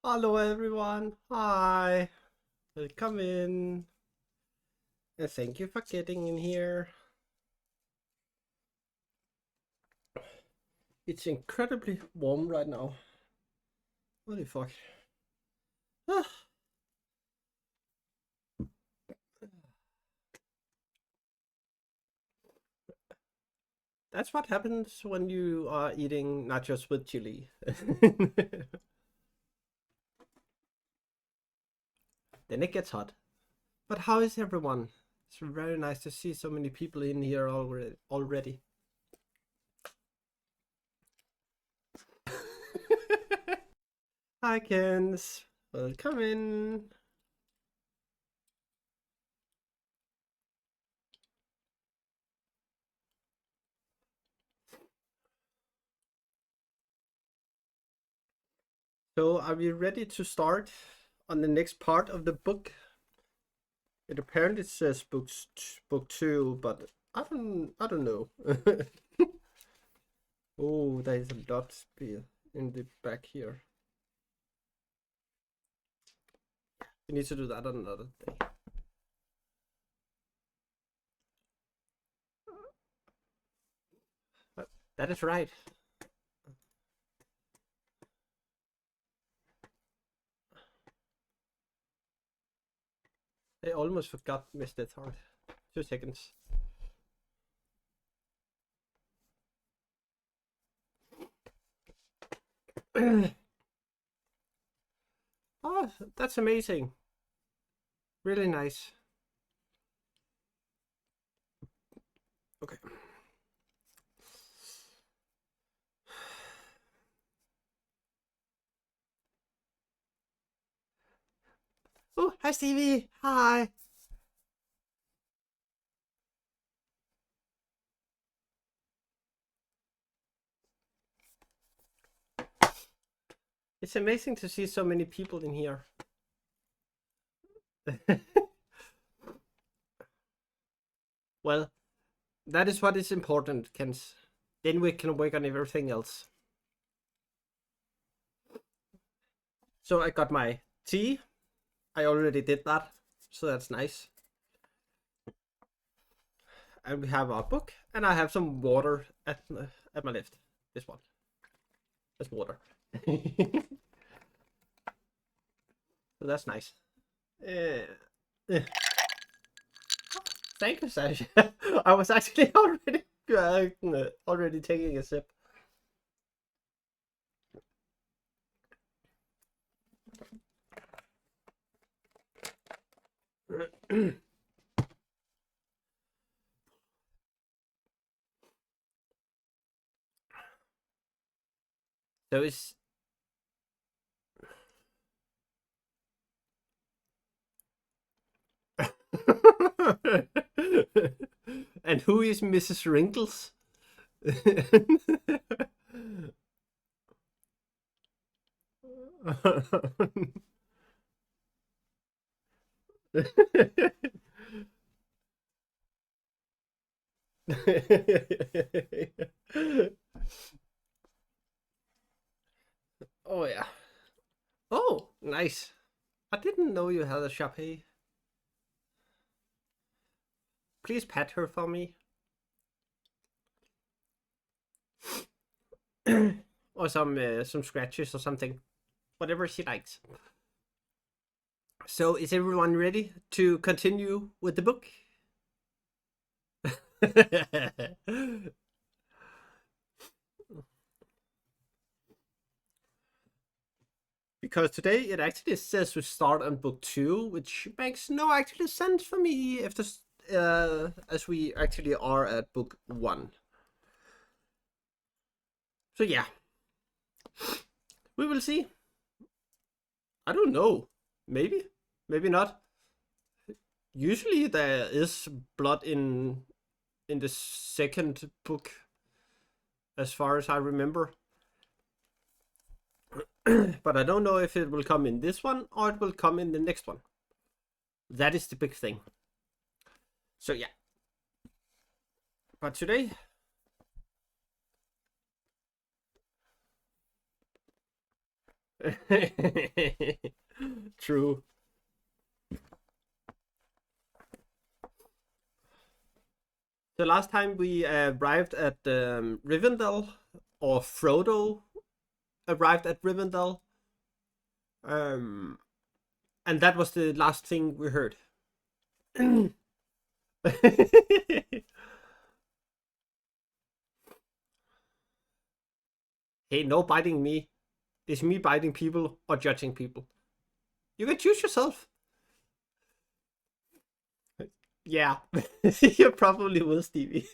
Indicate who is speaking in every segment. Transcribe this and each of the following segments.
Speaker 1: Hello everyone. Hi. Welcome in. And thank you for getting in here. It's incredibly warm right now. Holy fuck. Ah. That's what happens when you are eating nachos with chili. Then it gets hot. But how is everyone? It's very nice to see so many people in here already. Hi Kens. Welcome in. So are we ready to start on the next part of the book? It apparently says book 2, but I don't know. Oh, there is a lot in the back here. We need to do that on another day. That is right. I almost forgot missed that hard. 2 seconds. Oh, that's amazing. Really nice. Okay. Oh, hi Stevie. Hi. It's amazing to see so many people in here. Well, that is what is important, Kens. Then we can work on everything else. So I got my tea. I already did that, so that's nice. And we have our book, and I have some water at my left. This one. That's water. So that's nice. Uh, Thank you, Sasha. I was actually already taking a sip. So it's and who is Mrs. Wrinkles? Oh yeah. Oh, nice. I didn't know you had a Shopee. Please pet her for me. Or some scratches or something. Whatever she likes. So is everyone ready to continue with the book? Because today it actually says we start on book 2, which makes no actually sense for me if this, as we actually are at book 1. So yeah, we will see. I don't know. Maybe, maybe not. Usually there is blood in the second book, as far as I remember. But I don't know if it will come in this one or it will come in the next one. That is the big thing. So yeah. But today, True. The last time we arrived at Rivendell, or Frodo arrived at Rivendell, um, and that was the last thing we heard. Hey, no biting me. It's me biting people or judging people. You can choose yourself. Yeah, you probably will, Stevie.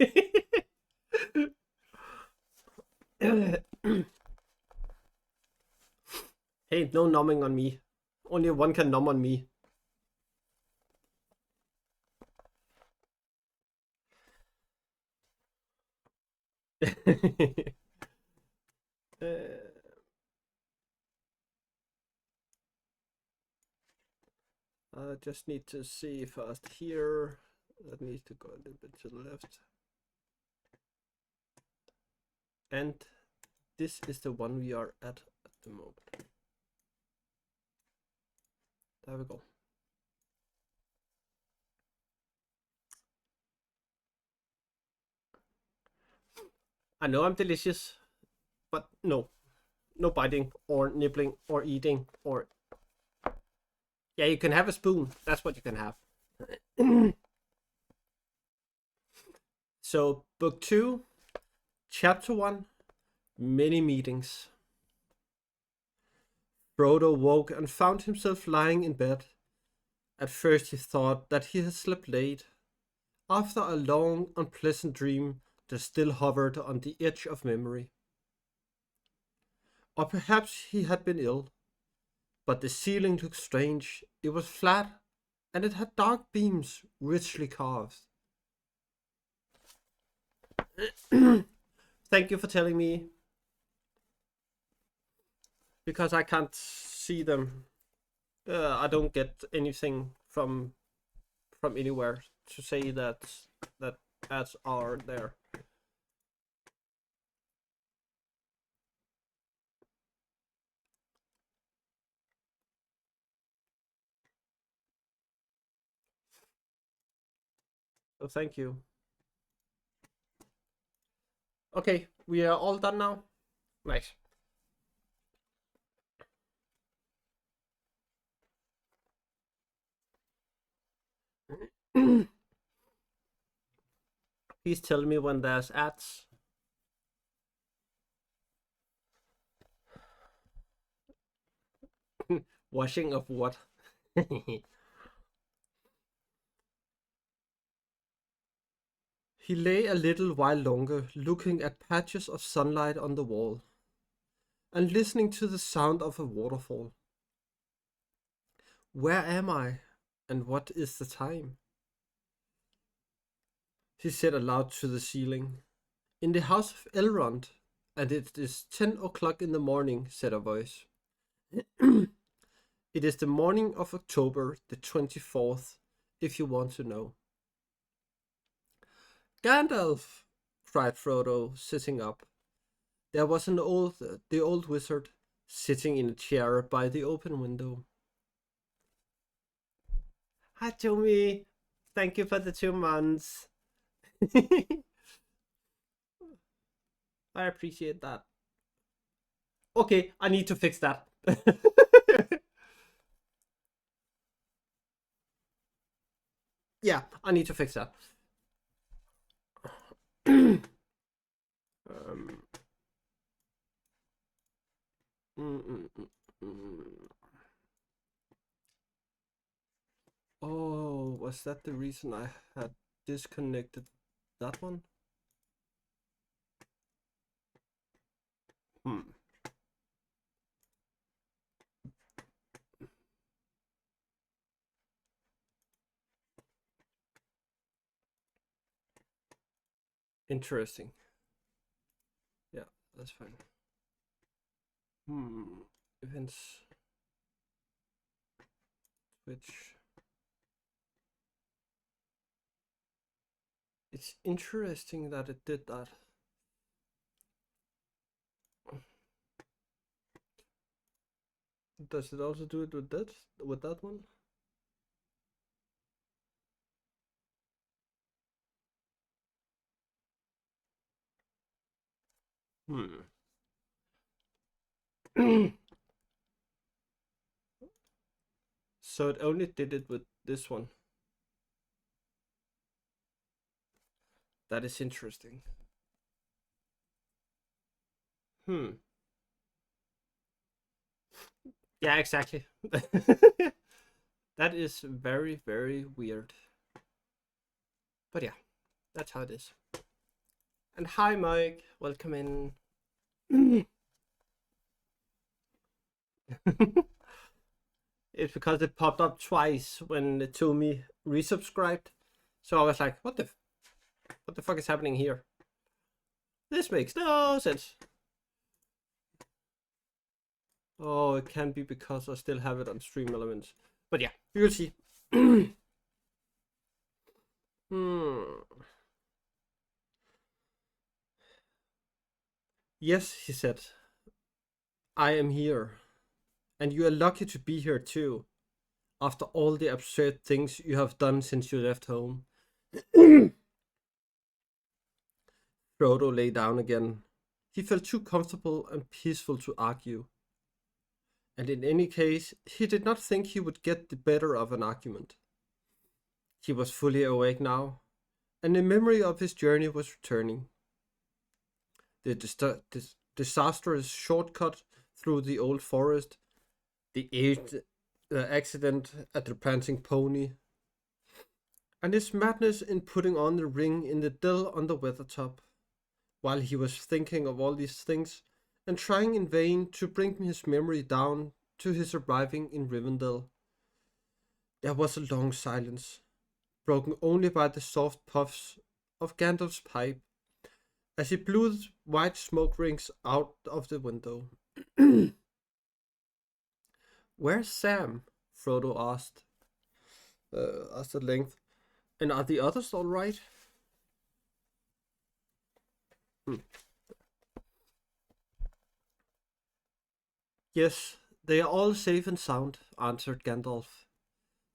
Speaker 1: Hey, no numbing on me. Only one can numb on me. uh, I just need to see first here. That needs to go a little bit to the left. And this is the one we are at the moment. There we go. I know I'm delicious, but no. No biting or nibbling or eating or... Yeah, you can have a spoon. That's what you can have. So, book 2, chapter 1, many meetings. Frodo woke and found himself lying in bed. At first he thought that he had slept late, after a long, unpleasant dream that still hovered on the edge of memory. Or perhaps he had been ill, but the ceiling looked strange. It was flat, and it had dark beams richly carved. Thank you for telling me, because I can't see them. I don't get anything from anywhere to say that ads are there. So thank you. Okay, we are all done now. Nice. Please tell me when there's ads. Washing of what? He lay a little while longer, looking at patches of sunlight on the wall, and listening to the sound of a waterfall. Where am I, and what is the time? He said aloud to the ceiling. In the house of Elrond, and it is 10 o'clock in the morning, said a voice. It is the morning of October the 24th, if you want to know. Gandalf! Cried Frodo, sitting up. There was the old wizard, sitting in a chair by the open window. Hi, Tommy. Thank you for the 2 months. I appreciate that. Okay, I need to fix that. Yeah, I need to fix that. um, Oh, was that the reason I had disconnected that one? Interesting. Yeah, that's fine. Events. Twitch. It's interesting that it did that. Does it also do it with that? With that one? Hmm. So it only did it with this one. That is interesting. Hmm. Yeah, exactly. That is very, very weird. But yeah, that's how it is. And hi, Mike. Welcome in. It's because it popped up twice when it told me resubscribed. So I was like, what the fuck is happening here? This makes no sense. Oh, it can be because I still have it on Stream Elements. But yeah, you'll see. Hmm. Yes, he said. I am here. And you are lucky to be here too, after all the absurd things you have done since you left home. Frodo lay down again. He felt too comfortable and peaceful to argue. And in any case, he did not think he would get the better of an argument. He was fully awake now, and the memory of his journey was returning. The disastrous shortcut through the old forest, the accident at the prancing pony, and his madness in putting on the ring in the dell on the weathertop. While he was thinking of all these things and trying in vain to bring his memory down to his arriving in Rivendell, there was a long silence, broken only by the soft puffs of Gandalf's pipe as he blew the white smoke rings out of the window. Where's Sam? Frodo asked at length. And are the others all right? Hmm. Yes, they are all safe and sound, answered Gandalf.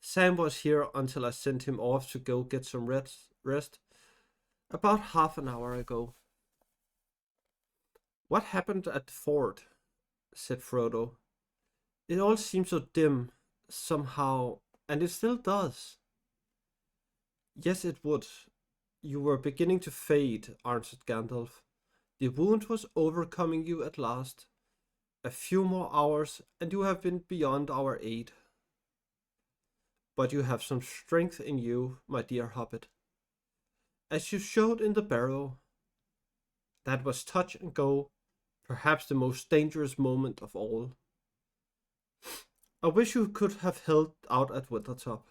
Speaker 1: Sam was here until I sent him off to go get some rest about half an hour ago. What happened at the fort? Said Frodo. It all seems so dim, somehow, and it still does. Yes, it would. You were beginning to fade, answered Gandalf. The wound was overcoming you at last. A few more hours, and you have been beyond our aid. But you have some strength in you, my dear hobbit. As you showed in the barrow, that was touch and go, perhaps the most dangerous moment of all. I wish you could have held out at Weathertop.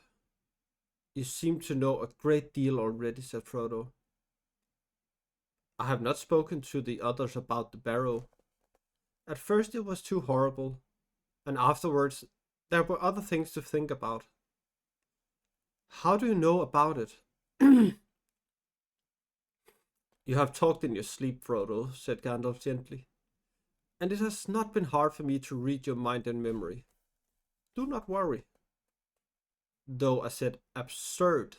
Speaker 1: You seem to know a great deal already, said Frodo. I have not spoken to the others about the barrow. At first it was too horrible, and afterwards there were other things to think about. How do you know about it? You have talked in your sleep, Frodo, said Gandalf gently, and it has not been hard for me to read your mind and memory. Do not worry. Though I said absurd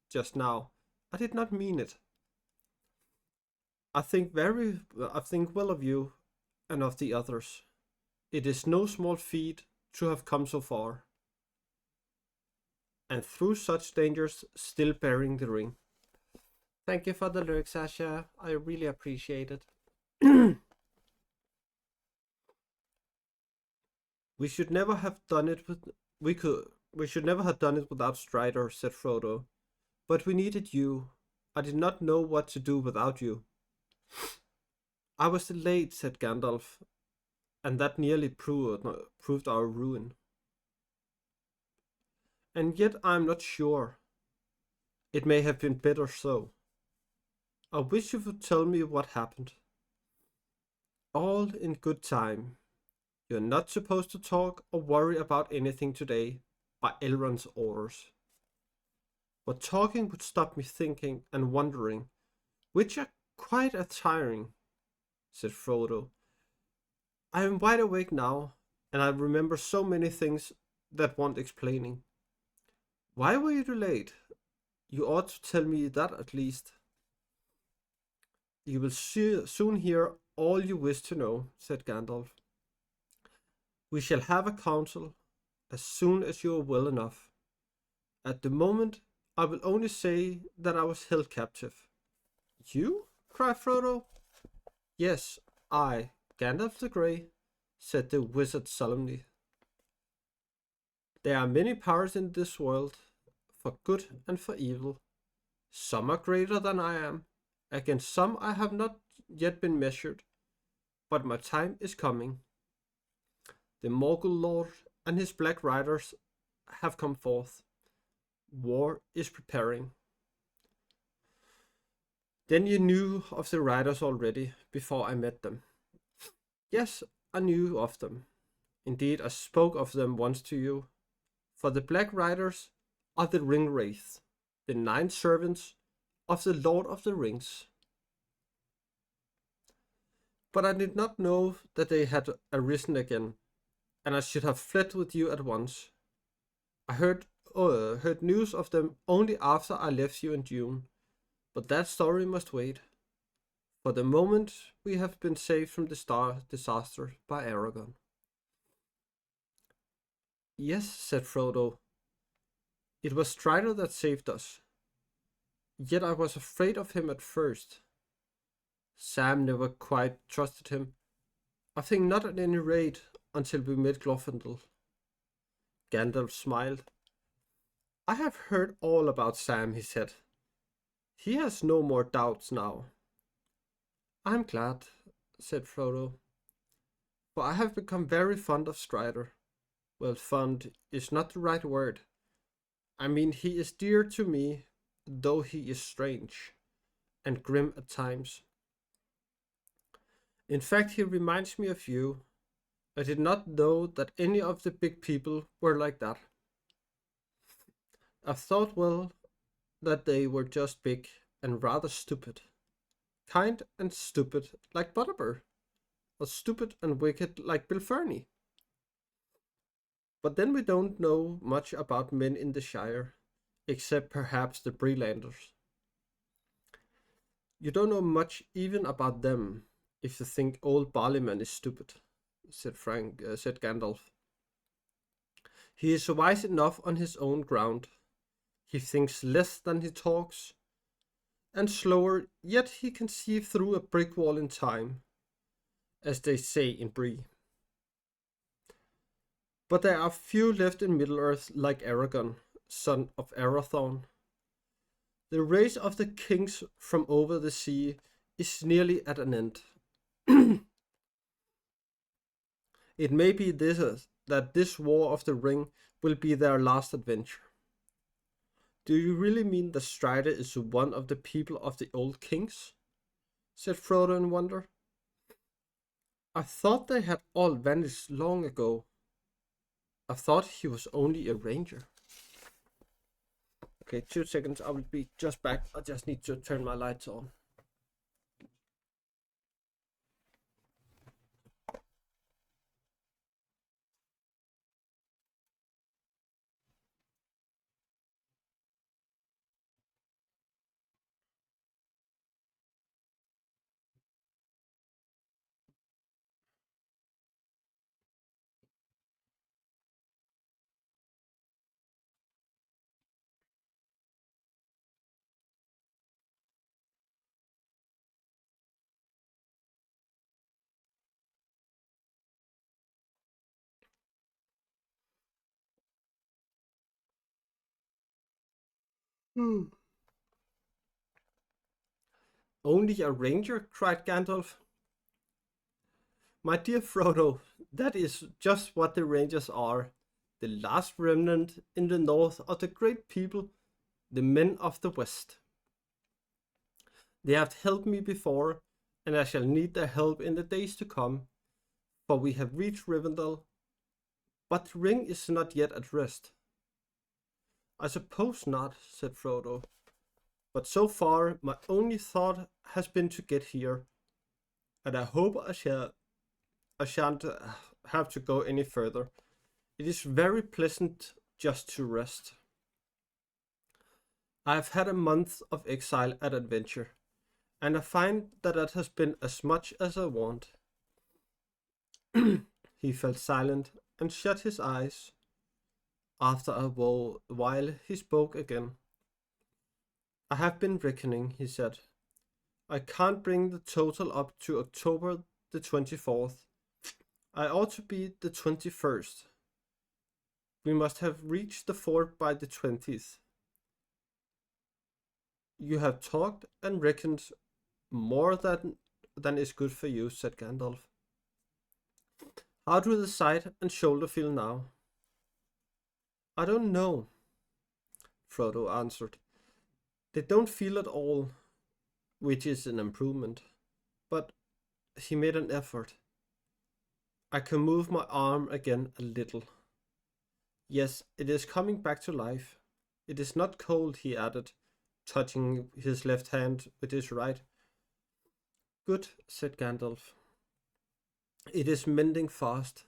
Speaker 1: just now, I did not mean it. I think well of you and of the others. It is no small feat to have come so far, and through such dangers still bearing the ring. Thank you for the lyric, Sasha. I really appreciate it. We should never have done it we should never have done it without Strider, said Frodo. But we needed you. I did not know what to do without you. I was delayed, said Gandalf, and that nearly proved our ruin. And yet I am not sure. It may have been better so. I wish you would tell me what happened. All in good time. You're not supposed to talk or worry about anything today, by Elrond's orders. But talking would stop me thinking and wondering, which are quite tiring, said Frodo. I am wide awake now, and I remember so many things that want explaining. Why were you delayed? You ought to tell me that at least. You will soon hear all you wish to know, said Gandalf. We shall have a council as soon as you are well enough. At the moment, I will only say that I was held captive. You? Cried Frodo. Yes, I, Gandalf the Grey, said the wizard solemnly. There are many powers in this world, for good and for evil. Some are greater than I am. Against some I have not yet been measured, but my time is coming. The Morgul Lord and his Black Riders have come forth. War is preparing. Then you knew of the riders already, before I met them. Yes, I knew of them. Indeed, I spoke of them once to you. For the Black Riders are the Ring Wraiths, the 9 servants of the Lord of the Rings. But I did not know that they had arisen again, and I should have fled with you at once. I heard news of them only after I left you in Dune, but that story must wait. For the moment, we have been saved from the star disaster by Aragorn. Yes, said Frodo. It was Strider that saved us. Yet I was afraid of him at first. Sam never quite trusted him. I think not at any rate until we met Glorfindel. Gandalf smiled. I have heard all about Sam, he said. He has no more doubts now. I'm glad, said Frodo, for I have become very fond of Strider. Well, fond is not the right word. I mean, he is dear to me, though he is strange and grim at times. In fact, he reminds me of you. I did not know that any of the big people were like that. I thought, well, that they were just big and rather stupid. Kind and stupid like Butterbur, or stupid and wicked like Bill Ferny. But then we don't know much about men in the Shire, except perhaps the Brelanders. You don't know much even about them, if you think old Barleyman is stupid, said Gandalf. He is wise enough on his own ground. He thinks less than he talks, and slower, yet he can see through a brick wall in time, as they say in Bree. But there are few left in Middle-earth like Aragorn, son of Arathorn. The race of the kings from over the sea is nearly at an end. It may be that this War of the Ring will be their last adventure. Do you really mean that Strider is one of the people of the old kings? Said Frodo in wonder. I thought they had all vanished long ago. I thought he was only a ranger. Okay, 2 seconds, I will be just back. I just need to turn my lights on. Only a ranger? Cried Gandalf. My dear Frodo, that is just what the Rangers are. The last remnant in the north of the great people, the men of the west. They have helped me before, and I shall need their help in the days to come, for we have reached Rivendell, but the ring is not yet at rest. I suppose not, said Frodo, but so far my only thought has been to get here, and I hope I shan't have to go any further. It is very pleasant just to rest. I have had a month of exile and adventure, and I find that it has been as much as I want. He fell silent and shut his eyes. After a while he spoke again. I have been reckoning, he said. I can't bring the total up to October the 24th. I ought to be the 21st. We must have reached the fort by the 20th. You have talked and reckoned more than is good for you, said Gandalf. How do the side and shoulder feel now? I don't know, Frodo answered. They don't feel at all, which is an improvement. But he made an effort. I can move my arm again a little. Yes, it is coming back to life. It is not cold, he added, touching his left hand with his right. Good, said Gandalf. It is mending fast.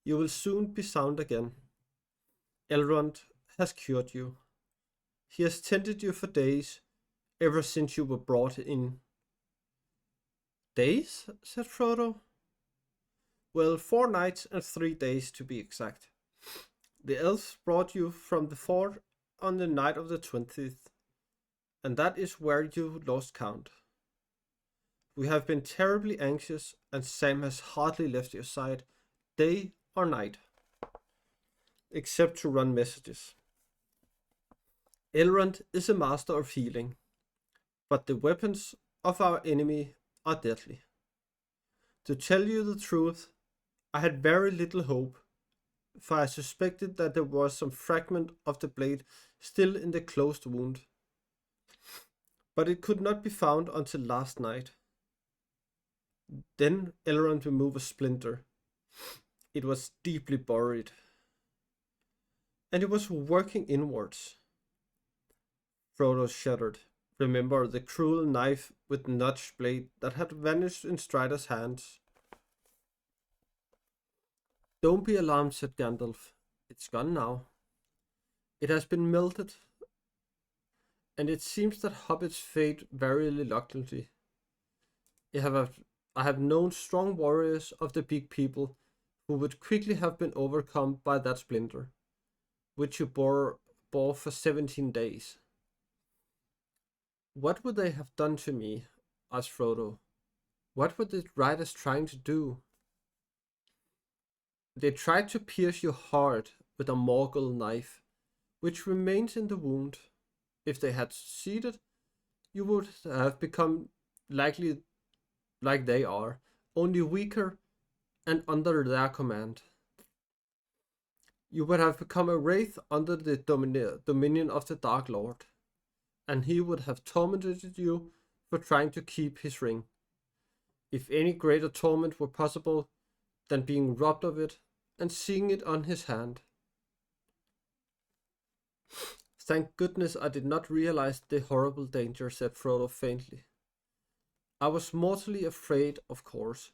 Speaker 1: You will soon be sound again. Elrond has cured you. He has tended you for days, ever since you were brought in. Days? Said Frodo. Well, 4 nights and 3 days to be exact. The elves brought you from the fort on the night of the 20th, and that is where you lost count. We have been terribly anxious, and Sam has hardly left your side, day or night, except to run messages. Elrond is a master of healing, but the weapons of our enemy are deadly. To tell you the truth, I had very little hope, for I suspected that there was some fragment of the blade still in the closed wound. But it could not be found until last night. Then Elrond removed a splinter. It was deeply buried, and it was working inwards. Frodo shuddered. Remember the cruel knife with notched blade that had vanished in Strider's hands. Don't be alarmed, said Gandalf. It's gone now. It has been melted, and it seems that hobbits fade very reluctantly. I have known strong warriors of the big people who would quickly have been overcome by that splinter, which you bore for 17 days. What would they have done to me? Asked Frodo. What were the riders trying to do? They tried to pierce your heart with a Morgul knife, which remains in the wound. If they had succeeded, you would have become likely like they are, only weaker and under their command. You would have become a wraith under the dominion of the Dark Lord, and he would have tormented you for trying to keep his ring. If any greater torment were possible than being robbed of it and seeing it on his hand. Thank goodness I did not realize the horrible danger, said Frodo faintly. I was mortally afraid, of course,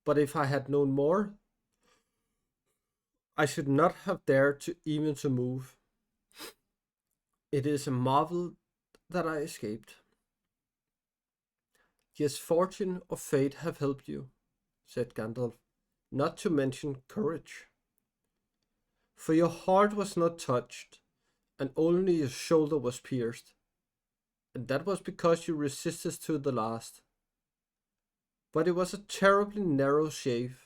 Speaker 1: but if I had known more, I should not have dared to even to move. It is a marvel that I escaped. Yes, fortune or fate have helped you, said Gandalf, not to mention courage. For your heart was not touched, and only your shoulder was pierced, and that was because you resisted to the last. But it was a terribly narrow shave,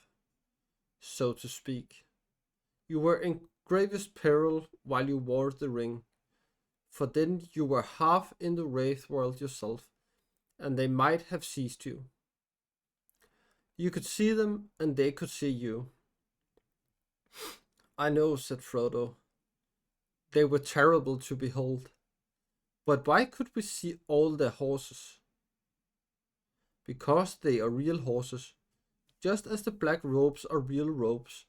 Speaker 1: so to speak. You were in gravest peril while you wore the ring, for then you were half in the wraith world yourself, and they might have seized you. You could see them, and they could see you. I know, said Frodo. They were terrible to behold. But why could we see all their horses? Because they are real horses, just as the black robes are real robes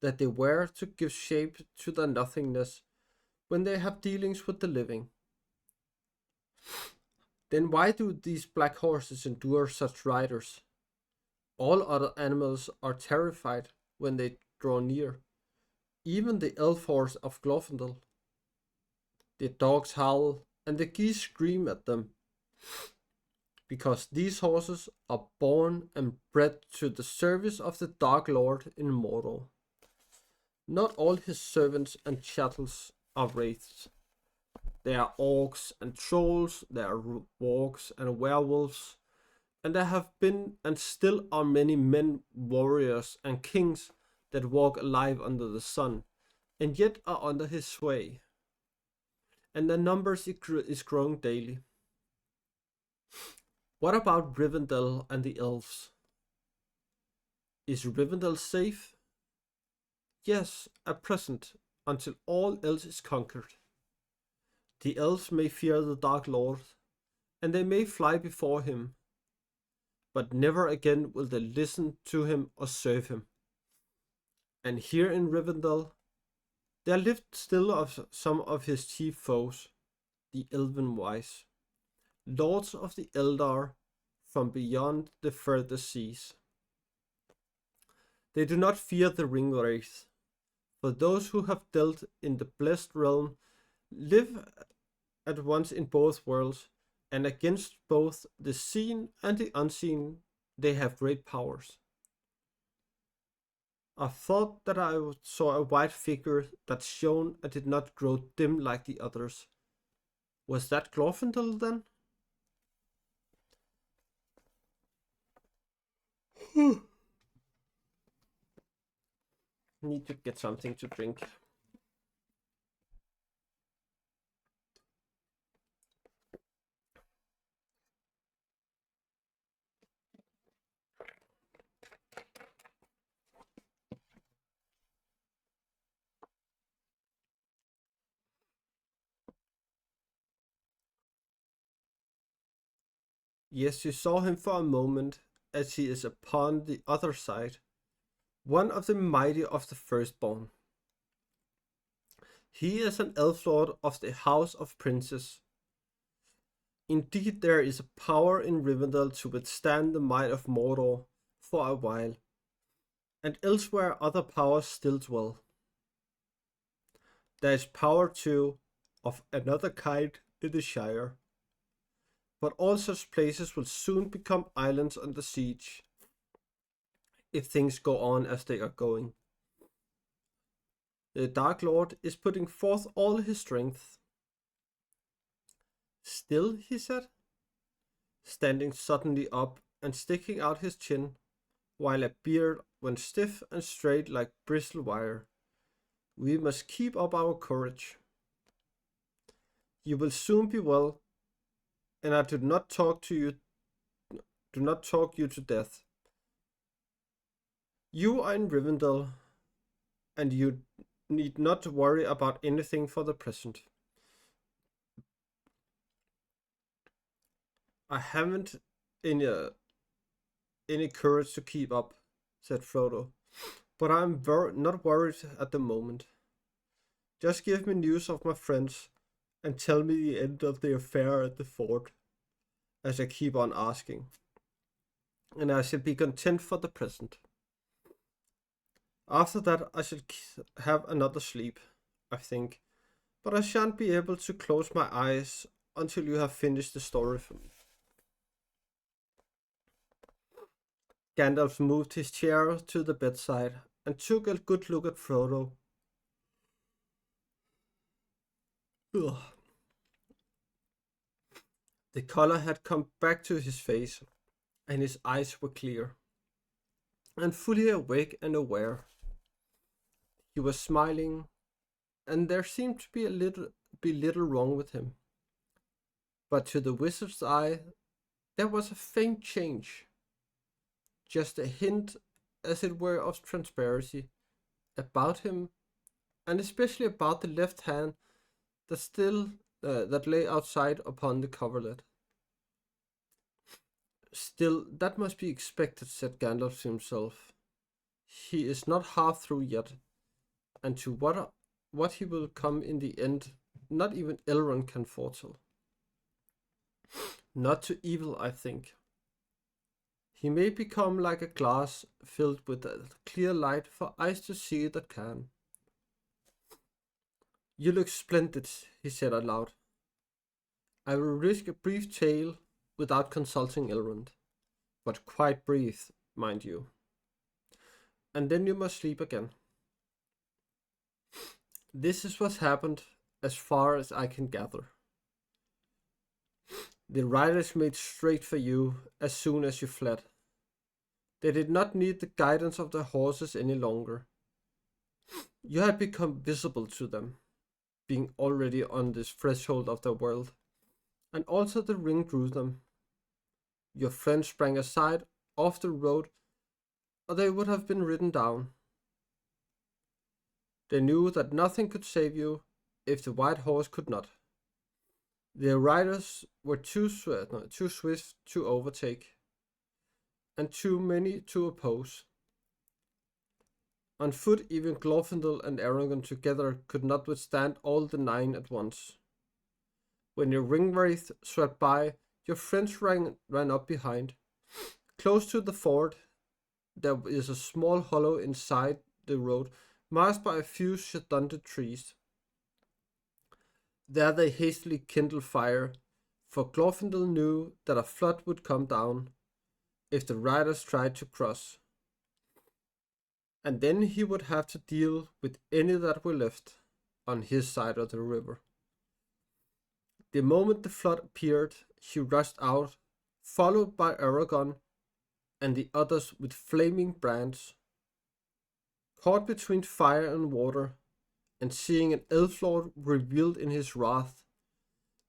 Speaker 1: that they wear to give shape to their nothingness when they have dealings with the living. Then why do these black horses endure such riders? All other animals are terrified, when they draw near, even the elf horse of Glorfindel. The dogs howl and the geese scream at them, because these horses are born and bred to the service of the Dark Lord in Mordor. Not all his servants and chattels are wraiths. There are orcs and trolls, there are wargs and werewolves, and there have been and still are many men, warriors, and kings that walk alive under the sun, and yet are under his sway. And their numbers is growing daily. What about Rivendell and the elves? Is Rivendell safe? Yes, at present, until all else is conquered. The elves may fear the Dark Lord, and they may fly before him, but never again will they listen to him or serve him. And here in Rivendell, there lived still some of his chief foes, the Elven Wise, lords of the Eldar from beyond the further seas. They do not fear the Ringwraith, for those who have dealt in the blessed realm live at once in both worlds, and against both the seen and the unseen they have great powers. I thought that I saw a white figure that shone and did not grow dim like the others. Was that Glorfindel then? Need to get something to drink. Yes, you saw him for a moment, as he is upon the other side, one of the mighty of the firstborn. He is an elf lord of the house of princes. Indeed, there is a power in Rivendell to withstand the might of Mordor for a while, and elsewhere other powers still dwell. There is power too, of another kind in the Shire, but all such places will soon become islands under siege, if things go on as they are going. The Dark Lord is putting forth all his strength. Still, he said, standing suddenly up and sticking out his chin, while a beard went stiff and straight like bristle wire, we must keep up our courage. You will soon be well, and I do not talk you to death. You are in Rivendell, and you need not worry about anything for the present. I haven't any courage to keep up, said Frodo, but I am not worried at the moment. Just give me news of my friends, and tell me the end of the affair at the fort, as I keep on asking, and I shall be content for the present. After that I shall have another sleep, I think, but I shan't be able to close my eyes until you have finished the story for me. Gandalf moved his chair to the bedside and took a good look at Frodo. Ugh. The color had come back to his face, and his eyes were clear, and fully awake and aware. He was smiling, and there seemed to be little wrong with him. But to the wizard's eye, there was a faint change, just a hint, as it were, of transparency about him, and especially about the left hand that lay outside upon the coverlet. Still, that must be expected, said Gandalf to himself. He is not half through yet, and to what he will come in the end, not even Elrond can foretell. Not to evil, I think. He may become like a glass filled with a clear light for eyes to see that can. You look splendid, he said aloud. I will risk a brief tale without consulting Elrond, but quite brief, mind you. And then you must sleep again. This is what happened as far as I can gather. The riders made straight for you as soon as you fled. They did not need the guidance of their horses any longer. You had become visible to them, being already on this threshold of their world, and also the ring drew them. Your friends sprang aside off the road, or they would have been ridden down. They knew that nothing could save you if the white horse could not. Their riders were too swift to overtake, and too many to oppose. On foot, even Glorfindel and Aragorn together could not withstand all the 9 at once. When your ringwraith swept by, your friends ran up behind. Close to the ford, there is a small hollow inside the road, masked by a few stunted trees. There they hastily kindled fire, for Glorfindel knew that a flood would come down if the riders tried to cross. And then he would have to deal with any that were left on his side of the river. The moment the flood appeared, he rushed out, followed by Aragorn and the others with flaming brands. Caught between fire and water, and seeing an elf lord revealed in his wrath,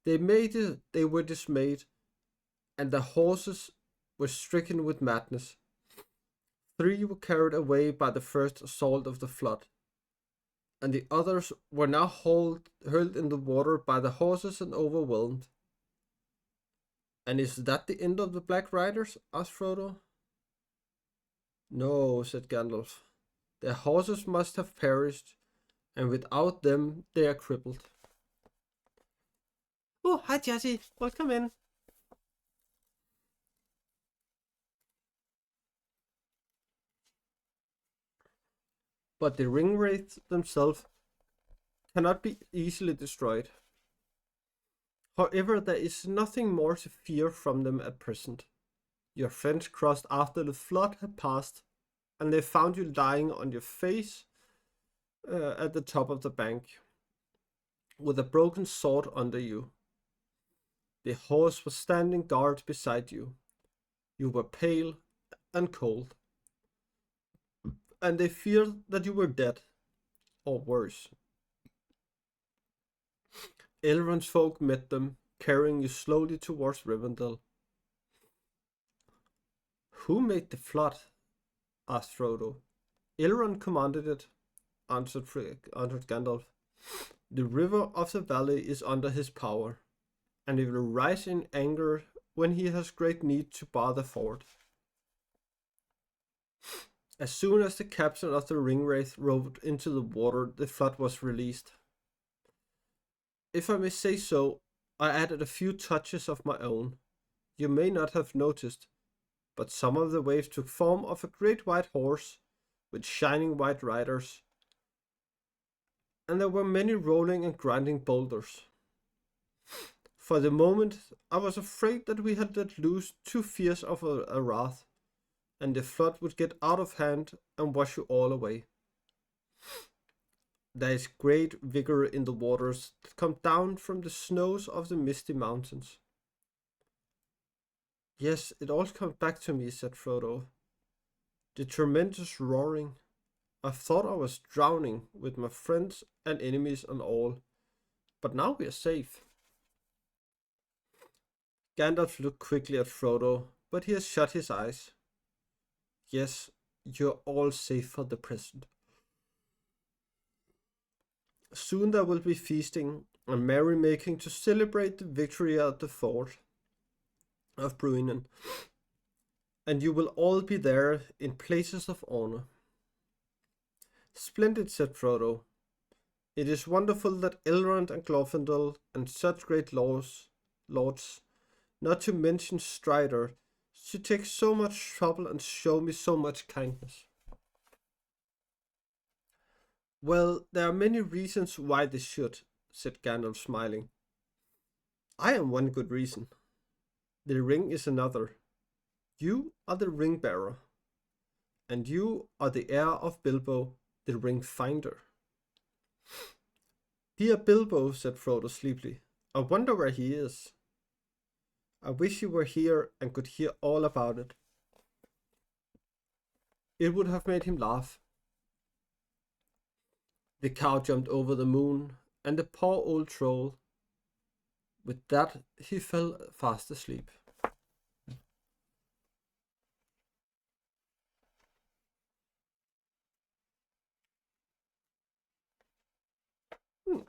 Speaker 1: they were dismayed, and their horses were stricken with madness. 3 were carried away by the first assault of the flood, and the others were now hurled in the water by the horses and overwhelmed. And is that the end of the Black Riders? Asked Frodo. No, said Gandalf. Their horses must have perished, and without them they are crippled. Oh, hi Jesse, welcome in. But the ringwraiths themselves cannot be easily destroyed. However, there is nothing more to fear from them at present. Your friends crossed after the flood had passed, and they found you lying on your face at the top of the bank, with a broken sword under you. The horse was standing guard beside you. You were pale and cold, and they feared that you were dead, or worse. Elrond's folk met them, carrying you slowly towards Rivendell. Who made the flood? Asked Frodo. Elrond commanded it, answered Gandalf. The river of the valley is under his power, and it will rise in anger when he has great need to bar the ford. As soon as the captain of the ringwraith rode into the water, the flood was released. If I may say so, I added a few touches of my own. You may not have noticed, but some of the waves took form of a great white horse with shining white riders, and there were many rolling and grinding boulders. For the moment, I was afraid that we had let loose too fierce of a wrath, and the flood would get out of hand and wash you all away. There is great vigor in the waters that come down from the snows of the misty mountains. Yes, it all comes back to me, said Frodo. The tremendous roaring. I thought I was drowning with my friends and enemies and all, but now we are safe. Gandalf looked quickly at Frodo, but he has shut his eyes. Yes, you're all safe for the present. Soon there will be feasting and merrymaking to celebrate the victory at the fort of Bruinen, and you will all be there in places of honor. Splendid, said Frodo. It is wonderful that Elrond and Glorfindel and such great lords, not to mention Strider, She takes so much trouble and show me so much kindness. Well, there are many reasons why they should, said Gandalf, smiling. I am one good reason. The ring is another. You are the ring bearer, and you are the heir of Bilbo, the ring finder. Dear Bilbo, said Frodo sleepily, I wonder where he is. I wish you were here and could hear all about it. It would have made him laugh. The cow jumped over the moon, and the poor old troll. With that, he fell fast asleep. Hmm.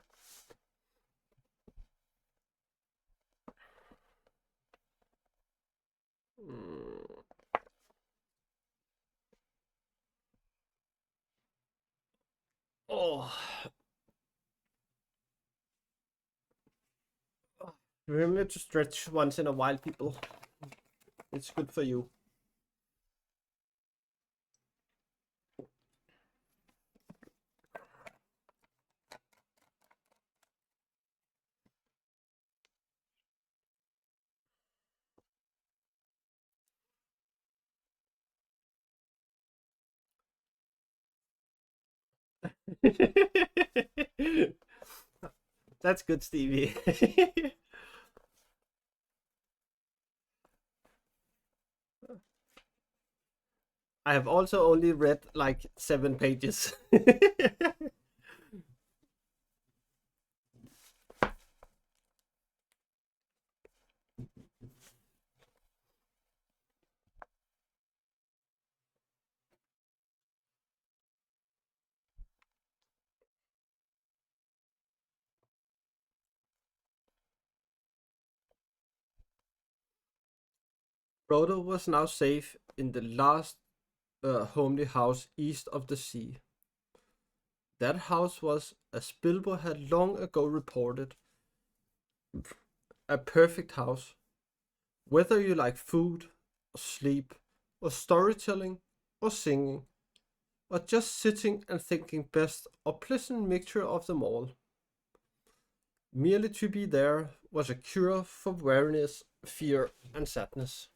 Speaker 1: Mm. Oh, remember to stretch once in a while, people. It's good for you. That's good, Stevie. I have also only read like 7 pages. Frodo was now safe in the last homely house east of the sea. That house was, as Bilbo had long ago reported, a perfect house. Whether you like food, or sleep, or storytelling, or singing, or just sitting and thinking best or pleasant mixture of them all. Merely to be there was a cure for weariness, fear, and sadness.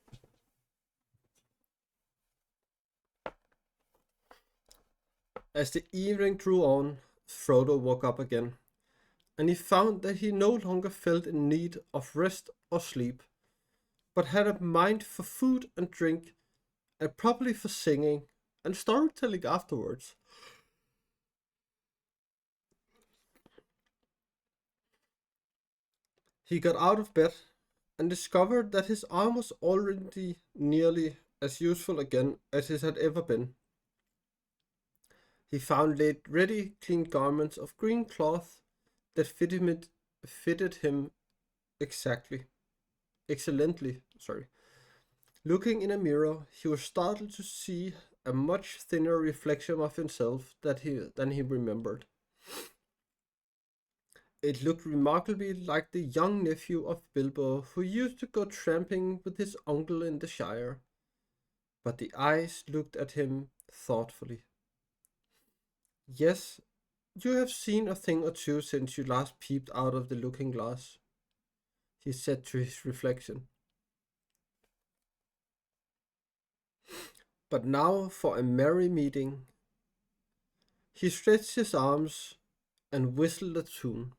Speaker 1: As the evening drew on, Frodo woke up again, and he found that he no longer felt in need of rest or sleep, but had a mind for food and drink, and probably for singing and storytelling afterwards. He got out of bed and discovered that his arm was already nearly as useful again as it had ever been. He found laid ready clean garments of green cloth that fitted him exactly, excellently. Sorry. Looking in a mirror, he was startled to see a much thinner reflection of himself than he remembered. It looked remarkably like the young nephew of Bilbo who used to go tramping with his uncle in the Shire. But the eyes looked at him thoughtfully. Yes, you have seen a thing or two since you last peeped out of the looking glass, he said to his reflection. But now for a merry meeting. He stretched his arms and whistled a tune.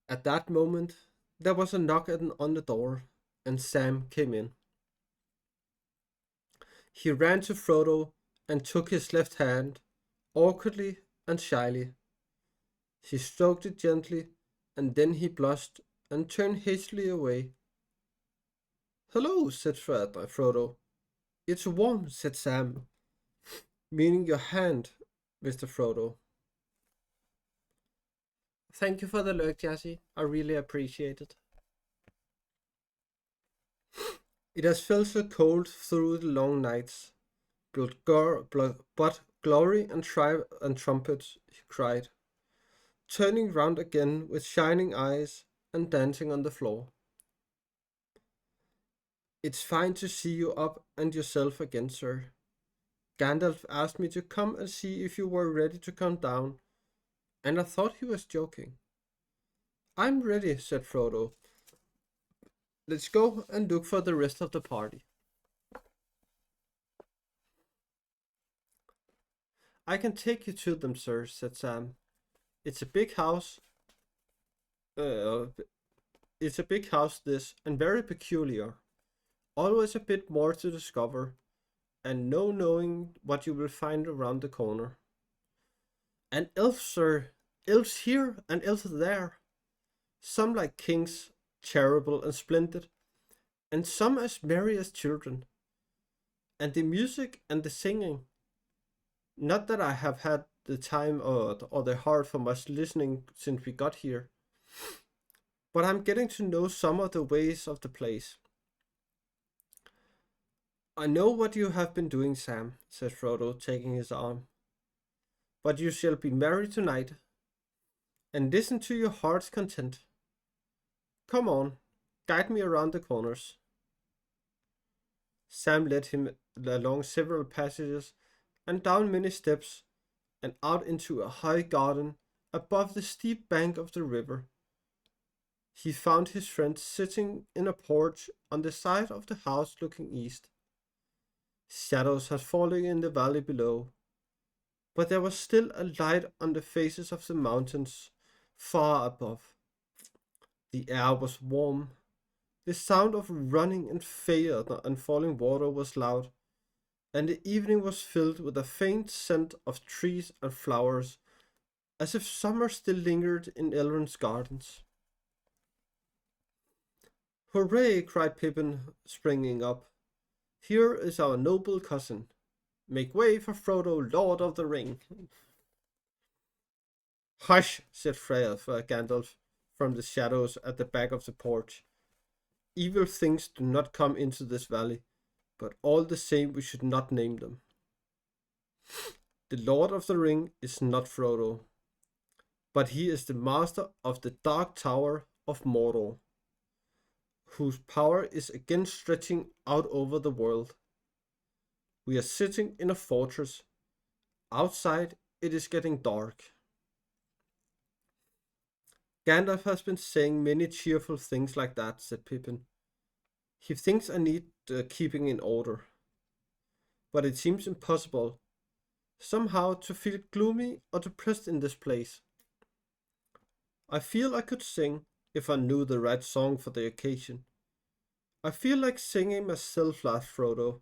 Speaker 1: At that moment, there was a knock on the door, and Sam came in. He ran to Frodo and took his left hand, awkwardly and shyly. He stroked it gently, and then he blushed and turned hastily away. Hello, said Frodo. It's warm, said Sam, meaning your hand, Mr. Frodo. Thank you for the lurk, Jesse. I really appreciate it. It has felt so cold through the long nights, but glory and trumpets, he cried, turning round again with shining eyes and dancing on the floor. It's fine to see you up and yourself again, sir. Gandalf asked me to come and see if you were ready to come down, and I thought he was joking. I'm ready, said Frodo. Let's go and look for the rest of the party. I can take you to them, sir, said Sam. It's a big house. Uh, it's a big house, this, and very peculiar. Always a bit more to discover, and no knowing what you will find around the corner. And elves, sir, elves here and elves there. Some like kings, terrible and splendid, and some as merry as children. And the music and the singing. Not that I have had the time or the heart for much listening since we got here, but I'm getting to know some of the ways of the place. I know what you have been doing, Sam, said Frodo, taking his arm. But you shall be merry tonight, and listen to your heart's content. Come on, guide me around the corners. Sam led him along several passages and down many steps and out into a high garden above the steep bank of the river. He found his friend sitting in a porch on the side of the house looking east. Shadows had fallen in the valley below, but there was still a light on the faces of the mountains far above. The air was warm. The sound of running and fire and falling water was loud, and the evening was filled with a faint scent of trees and flowers, as if summer still lingered in Elrond's gardens. Hooray! Cried Pippin, springing up. Here is our noble cousin. Make way for Frodo, Lord of the Ring. Hush, said Freya for Gandalf from the shadows at the back of the porch. Evil things do not come into this valley, but all the same we should not name them. The Lord of the Ring is not Frodo, but he is the master of the Dark Tower of Mordor, whose power is again stretching out over the world. We are sitting in a fortress. Outside it is getting dark. Gandalf has been saying many cheerful things like that, said Pippin. He thinks I need keeping in order. But it seems impossible, somehow, to feel gloomy or depressed in this place. I feel I could sing if I knew the right song for the occasion. I feel like singing myself, laughed Frodo.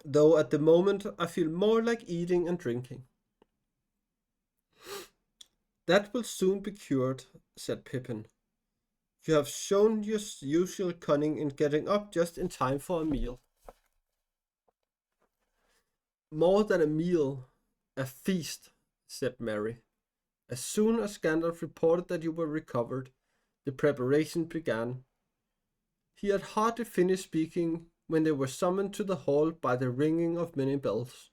Speaker 1: Though at the moment I feel more like eating and drinking. That will soon be cured, said Pippin. You have shown your usual cunning in getting up just in time for a meal. More than a meal, a feast, said Merry. As soon as Gandalf reported that you were recovered, the preparation began. He had hardly finished speaking when they were summoned to the hall by the ringing of many bells.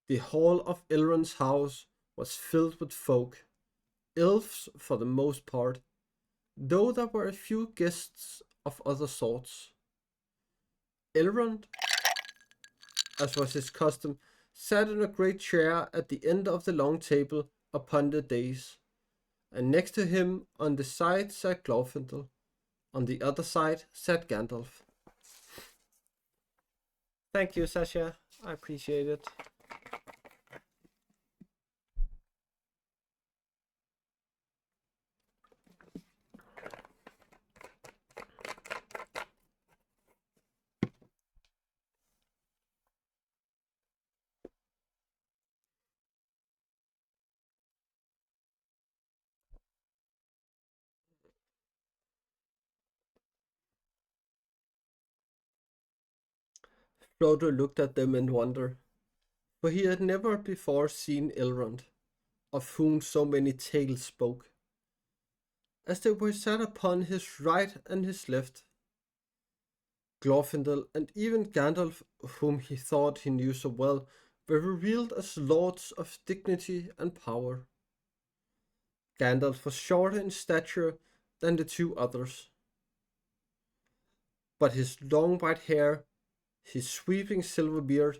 Speaker 1: The hall of Elrond's house was filled with folk, elves for the most part, though there were a few guests of other sorts. Elrond, as was his custom, sat in a great chair at the end of the long table upon the dais, and next to him on the side sat Glorfindel. On the other side sat Gandalf. Thank you, Sasha. I appreciate it. Frodo looked at them in wonder, for he had never before seen Elrond, of whom so many tales spoke. As they were sat upon his right and his left, Glorfindel and even Gandalf, whom he thought he knew so well, were revealed as lords of dignity and power. Gandalf was shorter in stature than the two others, but his long white hair, his sweeping silver beard,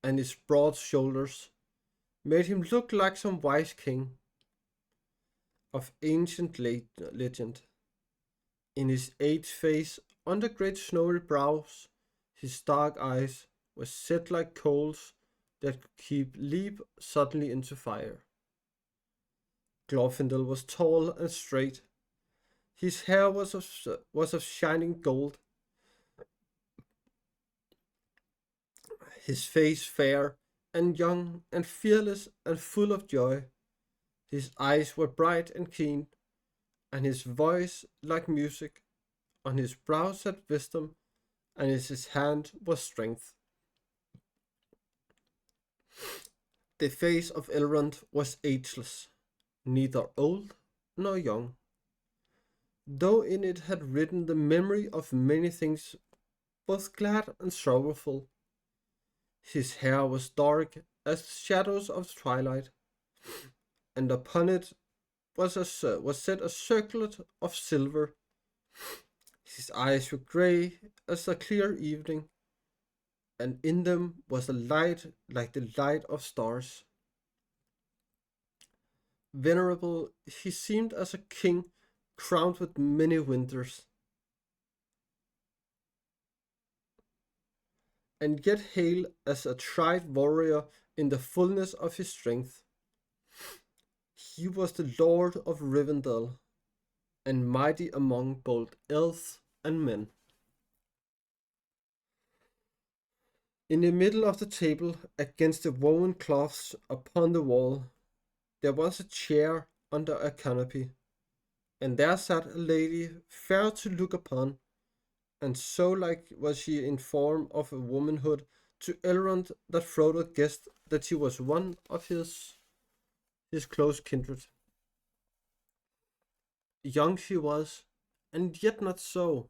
Speaker 1: and his broad shoulders made him look like some wise king of ancient legend. In his aged face, under great snowy brows, his dark eyes were set like coals that could keep leap suddenly into fire. Glorfindel was tall and straight. His hair was of shining gold, his face fair and young and fearless and full of joy. His eyes were bright and keen, and his voice like music. On his brow sat wisdom, and in his hand was strength. The face of Elrond was ageless, neither old nor young, though in it had written the memory of many things both glad and sorrowful. His hair was dark as the shadows of twilight, and upon it was set a circlet of silver. His eyes were grey as a clear evening, and in them was a light like the light of stars. Venerable, he seemed as a king crowned with many winters, and yet hale as a tried warrior in the fullness of his strength. He was the Lord of Rivendell, and mighty among both elves and men. In the middle of the table, against the woven cloths upon the wall, there was a chair under a canopy, and there sat a lady fair to look upon, and so like was she in form of a womanhood to Elrond that Frodo guessed that she was one of his close kindred. Young she was, and yet not so.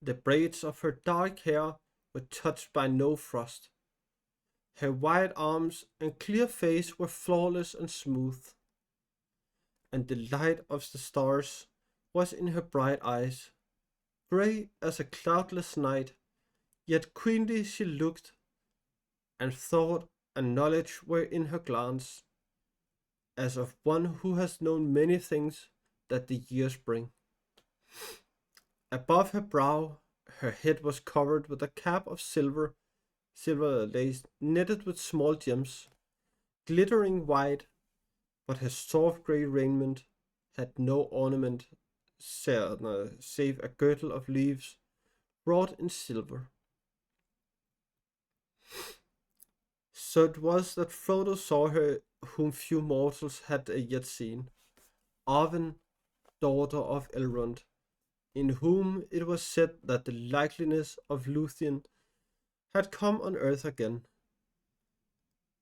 Speaker 1: The braids of her dark hair were touched by no frost. Her white arms and clear face were flawless and smooth, and the light of the stars was in her bright eyes. Grey as a cloudless night, yet queenly she looked, and thought and knowledge were in her glance, as of one who has known many things that the years bring. Above her brow, her head was covered with a cap of silver lace netted with small gems, glittering white, but her soft grey raiment had no ornament save a girdle of leaves wrought in silver. So it was that Frodo saw her whom few mortals had yet seen, Arwen, daughter of Elrond, in whom it was said that the likeness of Luthien had come on earth again.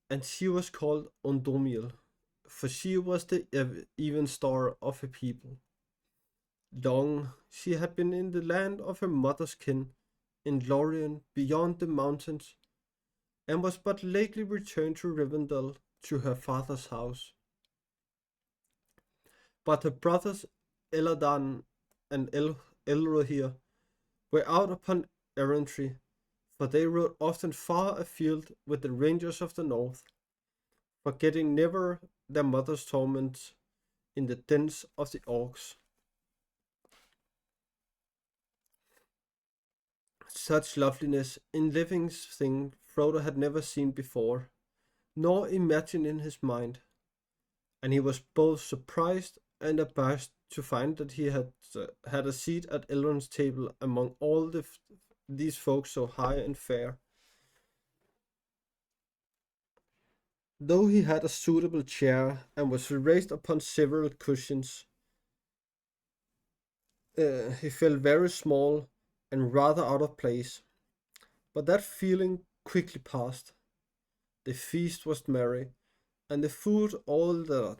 Speaker 1: And she was called Ondomiel, for she was the even star of her people. Long she had been in the land of her mother's kin, in Lorien beyond the mountains, and was but lately returned to Rivendell to her father's house. But her brothers Eladan and Elrohir were out upon errantry, for they rode often far afield with the rangers of the north, forgetting never their mother's torments in the dens of the orcs. Such loveliness in living thing Frodo had never seen before, nor imagined in his mind, and he was both surprised and abashed to find that he had a seat at Elrond's table among all these folk so high and fair. Though he had a suitable chair and was raised upon several cushions, he felt very small and rather out of place. But that feeling quickly passed. The feast was merry, and the food all that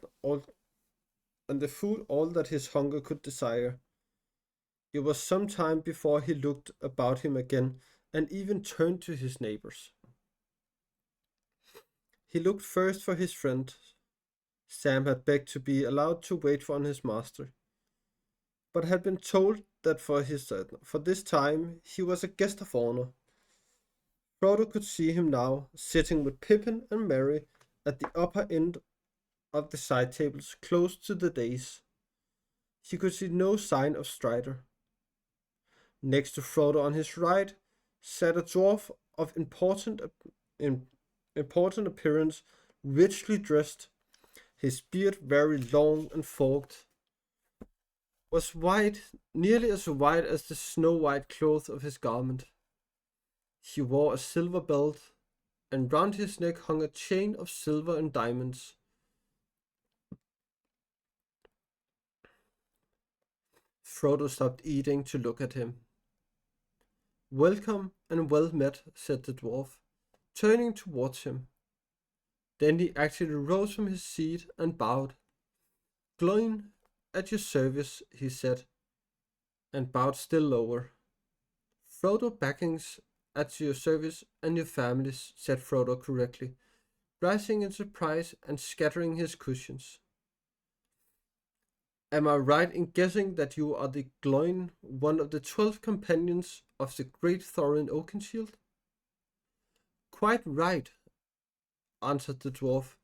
Speaker 1: his hunger could desire. It was some time before he looked about him again, and even turned to his neighbors. He looked first for his friend, Sam had begged to be allowed to wait on his master, but had been told that for this time he was a guest of honor. Frodo could see him now, sitting with Pippin and Merry at the upper end of the side tables close to the dais. He could see no sign of Strider. Next to Frodo on his right sat a dwarf of important appearance, richly dressed. His beard, very long and forked, was white, nearly as white as the snow-white cloth of his garment. He wore a silver belt, and round his neck hung a chain of silver and diamonds. Frodo stopped eating to look at him. "Welcome and well met," said the dwarf, turning towards him. Then he actually rose from his seat and bowed. "Gloin, at your service," he said, and bowed still lower. "Frodo Baggins, at your service and your family's," said Frodo correctly, rising in surprise and scattering his cushions. "Am I right in guessing that you are the Gloin, one of the 12 companions of the great Thorin Oakenshield?" "Quite right," answered the dwarf,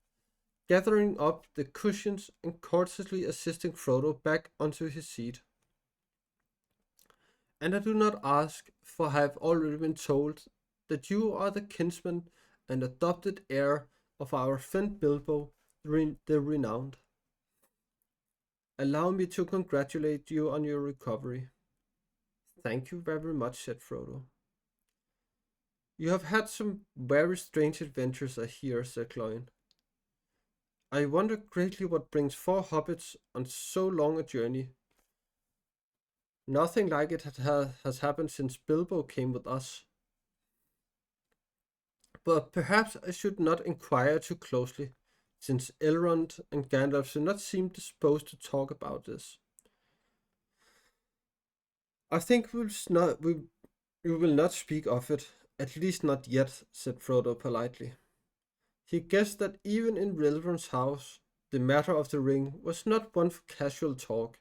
Speaker 1: gathering up the cushions and courteously assisting Frodo back onto his seat. "And I do not ask, for I have already been told that you are the kinsman and adopted heir of our friend Bilbo the Renowned. Allow me to congratulate you on your recovery." "Thank you very much," said Frodo. "You have had some very strange adventures, I hear," said Gloin. "I wonder greatly what brings 4 hobbits on so long a journey. Nothing like it has happened since Bilbo came with us. But perhaps I should not inquire too closely, since Elrond and Gandalf do not seem disposed to talk about this. I think we will not speak of it, at least not yet," said Frodo politely. He guessed that even in Elrond's house, the matter of the ring was not one for casual talk,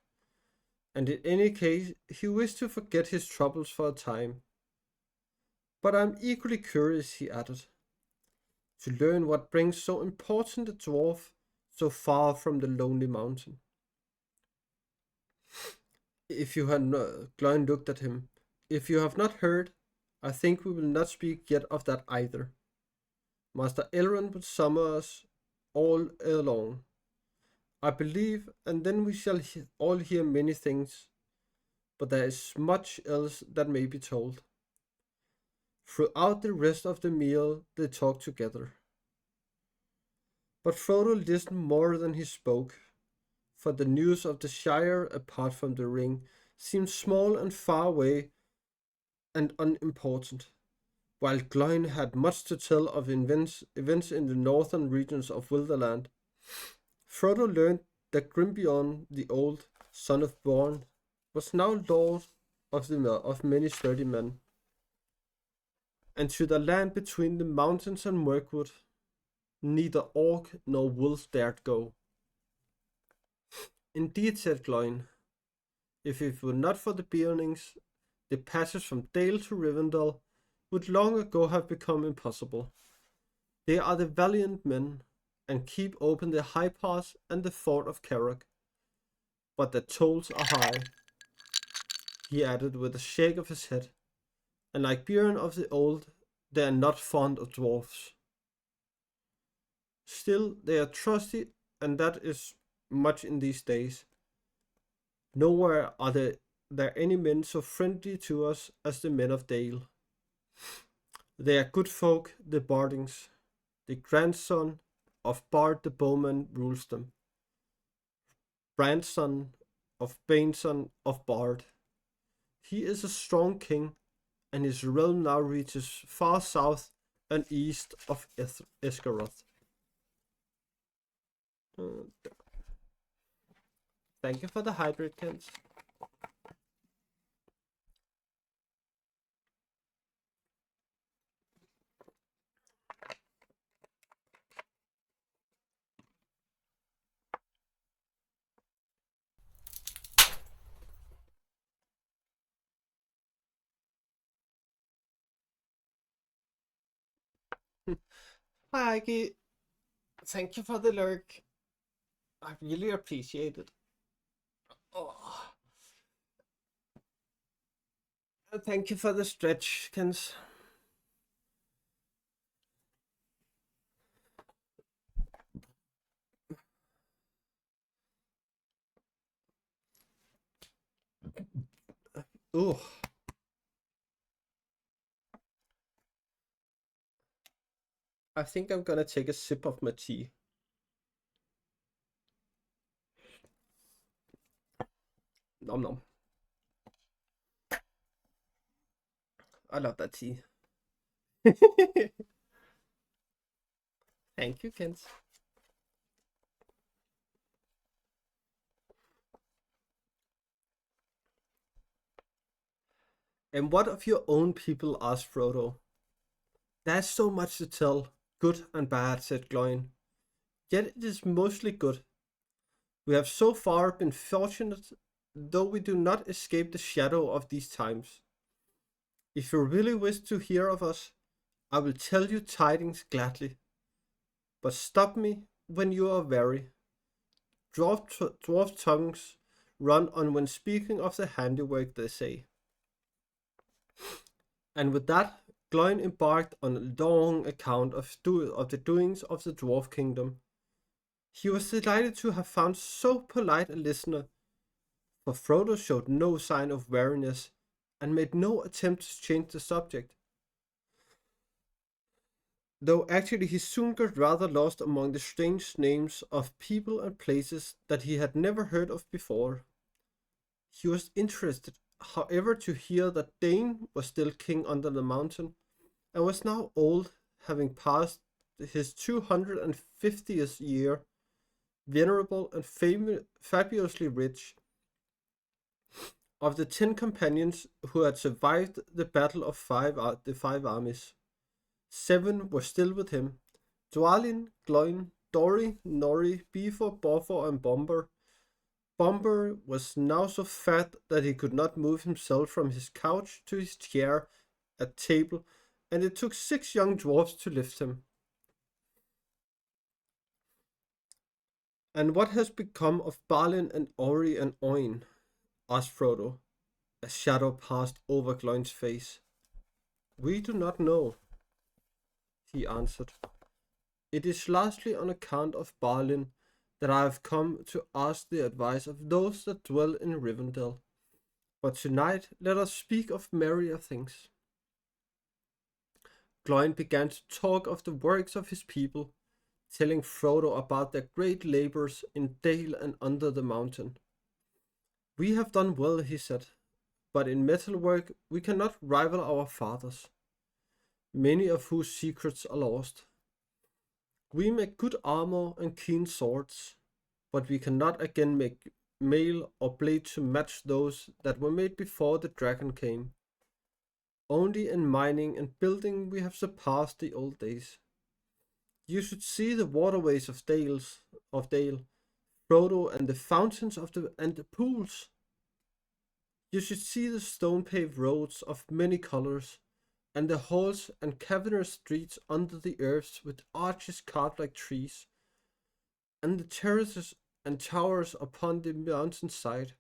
Speaker 1: and in any case he wished to forget his troubles for a time. "But I am equally curious," he added, "to learn what brings so important a dwarf so far from the lonely mountain." If you had no, Gloin looked at him. "If you have not heard, I think we will not speak yet of that either. Master Elrond will summon us all along, I believe, and then we shall all hear many things, but there is much else that may be told." Throughout the rest of the meal they talked together. But Frodo listened more than he spoke, for the news of the Shire, apart from the ring, seemed small and far away and unimportant, while Gloin had much to tell of events in the northern regions of Wilderland. Frodo learned that Grimbeorn the Old, son of Born, was now lord of many sturdy men, and to the land between the mountains and Mirkwood neither orc nor wolf dared go. "Indeed," said Gloin, "if it were not for the Beornings, the passage from Dale to Rivendell would long ago have become impossible. They are the valiant men, and keep open the High Pass and the Fort of Carrock, but the tolls are high," he added with a shake of his head, "and like Bjorn of the Old, they are not fond of dwarfs. Still, they are trusty, and that is much in these days. Nowhere are there any men so friendly to us as the men of Dale. They are good folk, the Bardings. The grandson of Bard the Bowman rules them. Grandson of Baneson of Bard. He is a strong king, and his realm now reaches far south and east of Esgaroth." Thank you for the hydrate, Kent. Hi, Ike. Thank you for the lurk. I really appreciate it. Oh, and thank you for the stretch, Kens. Oh, I think I'm gonna take a sip of my tea. Nom nom. I love that tea. Thank you, Kens. And what of your own people? Asked Frodo. There's so much to tell, good and bad, said Gloin. Yet it is mostly good. We have so far been fortunate, though we do not escape the shadow of these times. If you really wish to hear of us, I will tell you tidings gladly. But stop me when you are weary. Dwarf tongues run on when speaking of the handiwork, they say. And with that, Gloin embarked on a long account of the doings of the Dwarf Kingdom. He was delighted to have found so polite a listener, for Frodo showed no sign of weariness and made no attempt to change the subject. Though actually he soon got rather lost among the strange names of people and places that he had never heard of before. He was interested, however, to hear that Dane was still king under the mountain, and was now old, having passed his 250th year, venerable and fabulously rich. Of the 10 companions who had survived the battle of the five armies, 7 were still with him: Dwalin, Gloin, Dori, Nori, Beaver, Boffer, and Bomber. Bomber was now so fat that he could not move himself from his couch to his chair at table, and it took 6 young dwarfs to lift him. And what has become of Balin and Ori and Oin? Asked Frodo. A shadow passed over Gloin's face. We do not know, he answered. It is largely on account of Balin that I have come to ask the advice of those that dwell in Rivendell. But tonight let us speak of merrier things. Gloin began to talk of the works of his people, telling Frodo about their great labors in dale and under the mountain. We have done well, he said, but in metalwork we cannot rival our fathers, many of whose secrets are lost. We make good armor and keen swords, but we cannot again make mail or blade to match those that were made before the dragon came. Only in mining and building we have surpassed the old days. You should see the waterways of Dale, Frodo, and the fountains and the pools. You should see the stone-paved roads of many colors, and the halls and cavernous streets under the earth with arches carved like trees, and the terraces and towers upon the mountain side.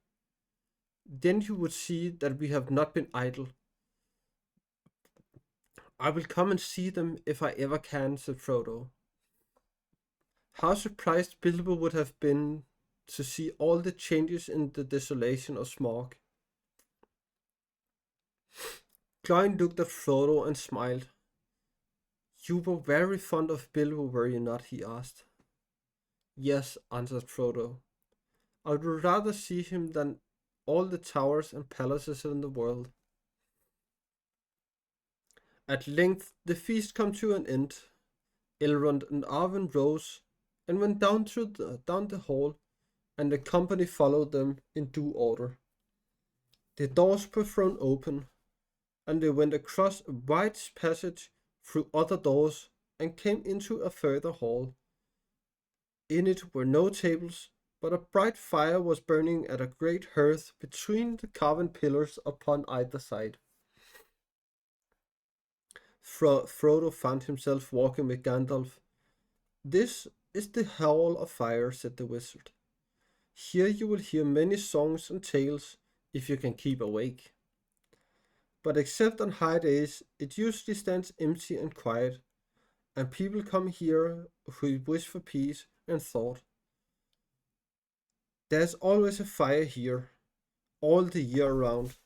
Speaker 1: Then you would see that we have not been idle. I will come and see them if I ever can, said Frodo. How surprised Bilbo would have been to see all the changes in the desolation of Smaug. Gloin looked at Frodo and smiled. You were very fond of Bilbo, were you not? He asked. Yes, answered Frodo. I would rather see him than all the towers and palaces in the world. At length the feast came to an end. Elrond and Arwen rose and went down the hall, and the company followed them in due order. The doors were thrown open, and they went across a wide passage through other doors and came into a further hall. In it were no tables, but a bright fire was burning at a great hearth between the carven pillars upon either side. Frodo found himself walking with Gandalf. "This is the Hall of Fire," said the wizard. "Here you will hear many songs and tales if you can keep awake. But except on high days, it usually stands empty and quiet, and people come here who wish for peace and thought. There's always a fire here, all the year round.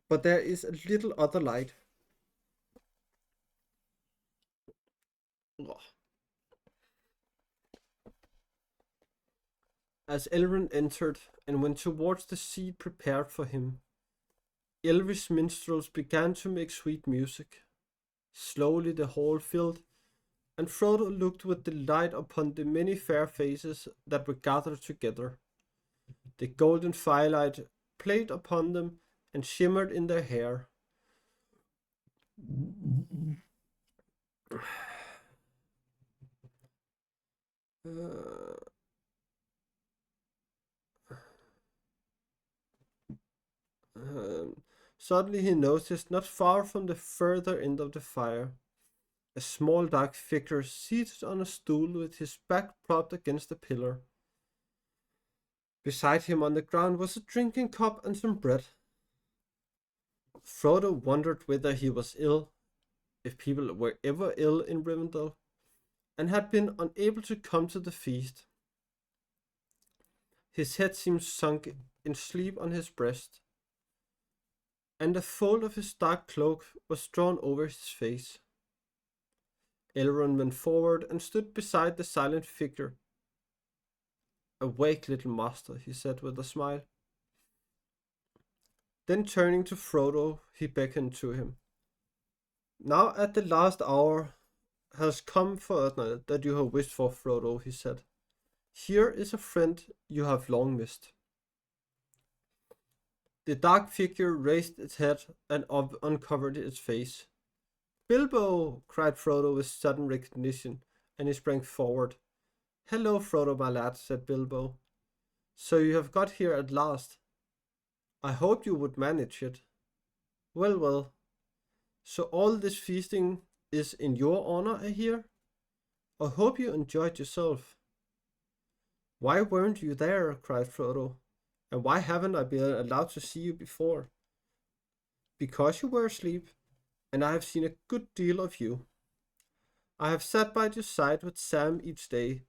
Speaker 1: But there is a little other light." As Elrond entered and went towards the seat prepared for him, Elvish minstrels began to make sweet music. Slowly the hall filled, and Frodo looked with delight upon the many fair faces that were gathered together. The golden firelight played upon them and shimmered in their hair. Suddenly he noticed, not far from the further end of the fire, a small dark figure seated on a stool with his back propped against a pillar. Beside him on the ground was a drinking cup and some bread. Frodo wondered whether he was ill, if people were ever ill in Rivendell, and had been unable to come to the feast. His head seemed sunk in sleep on his breast, and a fold of his dark cloak was drawn over his face. Elrond went forward and stood beside the silent figure. "Awake, little master," he said with a smile. Then turning to Frodo, he beckoned to him. "Now at the last hour has come fortnight that you have wished for, Frodo," he said. "Here is a friend you have long missed." The dark figure raised its head and uncovered its face. "Bilbo!" cried Frodo with sudden recognition, and he sprang forward. "Hello, Frodo, my lad," said Bilbo. "So you have got here at last. I hoped you would manage it. Well, well. So all this feasting is in your honor, I hear? I hope you enjoyed yourself." "Why weren't you there?" cried Frodo. "And why haven't I been allowed to see you before?" "Because you were asleep, and I have seen a good deal of you. I have sat by your side with Sam each day.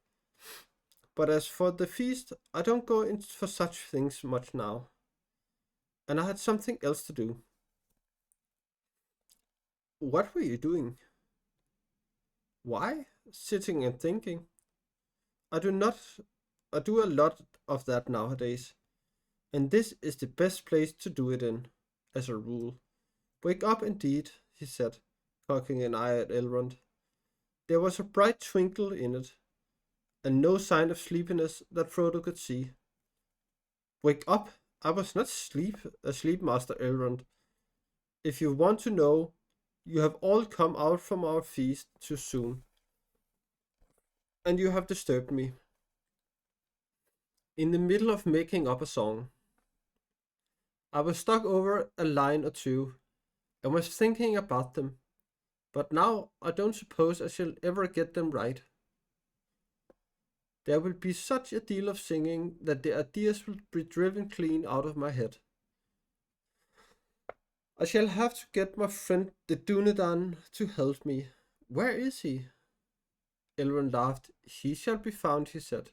Speaker 1: But as for the feast, I don't go in for such things much now. And I had something else to do." "What were you doing?" "Why? Sitting and thinking. I do a lot of that nowadays. And this is the best place to do it in, as a rule. Wake up indeed," he said, cocking an eye at Elrond. There was a bright twinkle in it, and no sign of sleepiness that Frodo could see. "Wake up? I was not asleep, Master Elrond. If you want to know, you have all come out from our feast too soon, and you have disturbed me in the middle of making up a song. I was stuck over a line or two, and was thinking about them, but now I don't suppose I shall ever get them right. There will be such a deal of singing that the ideas will be driven clean out of my head. I shall have to get my friend the Dunedain to help me. Where is he?" Elrond laughed. "He shall be found," he said.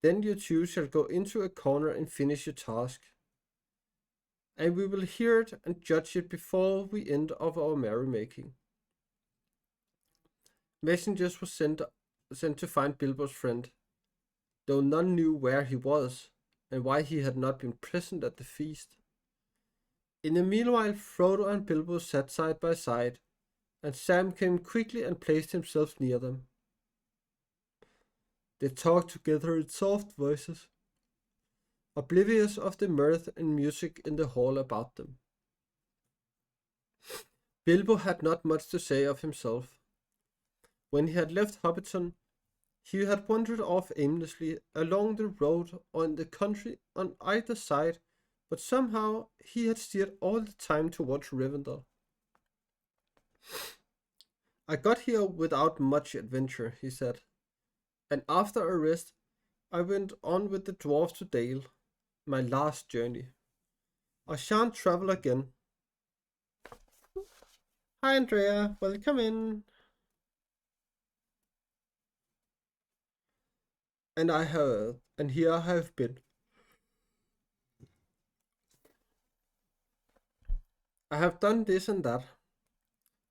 Speaker 1: "Then you two shall go into a corner and finish your task, and we will hear it and judge it before we end of our merrymaking." Messengers were sent to find Bilbo's friend, though none knew where he was and why he had not been present at the feast. In the meanwhile, Frodo and Bilbo sat side by side, and Sam came quickly and placed himself near them. They talked together in soft voices, oblivious of the mirth and music in the hall about them. Bilbo had not much to say of himself. When he had left Hobbiton, he had wandered off aimlessly along the road or in the country on either side, but somehow he had steered all the time towards Rivendell. I got here without much adventure, he said, and after a rest, I went on with the dwarves to Dale, my last journey. I shan't travel again. Hi, Andrea. Welcome in. And here I have been. I have done this and that.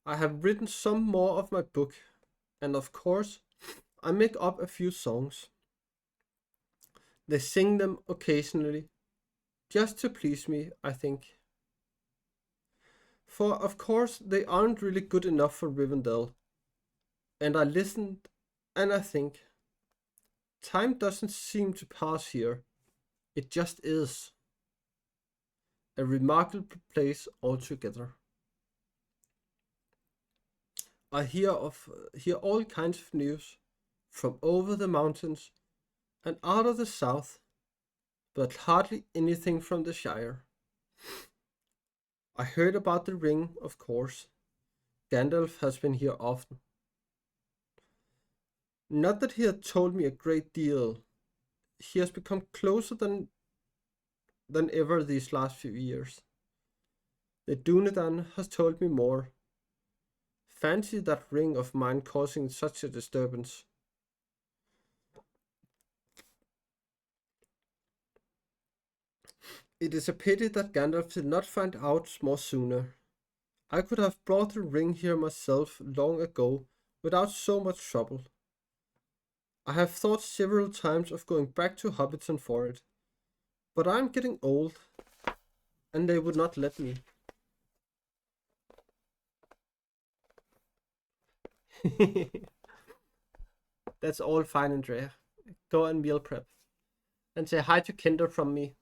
Speaker 1: I have written some more of my book, and of course, I make up a few songs. They sing them occasionally, just to please me, I think. For of course, they aren't really good enough for Rivendell. And I listened, and I think, time doesn't seem to pass here. It just is. A remarkable place altogether. I hear all kinds of news from over the mountains and out of the south, but hardly anything from the Shire. I heard about the ring, of course. Gandalf has been here often. Not that he had told me a great deal. He has become closer than ever these last few years. The Dunedain has told me more. Fancy that ring of mine causing such a disturbance. It is a pity that Gandalf did not find out more sooner. I could have brought the ring here myself long ago without so much trouble. I have thought several times of going back to Hobbiton for it, but I am getting old, and they would not let me. That's all fine, Andrea. Go and meal prep. And say hi to Kendall from me.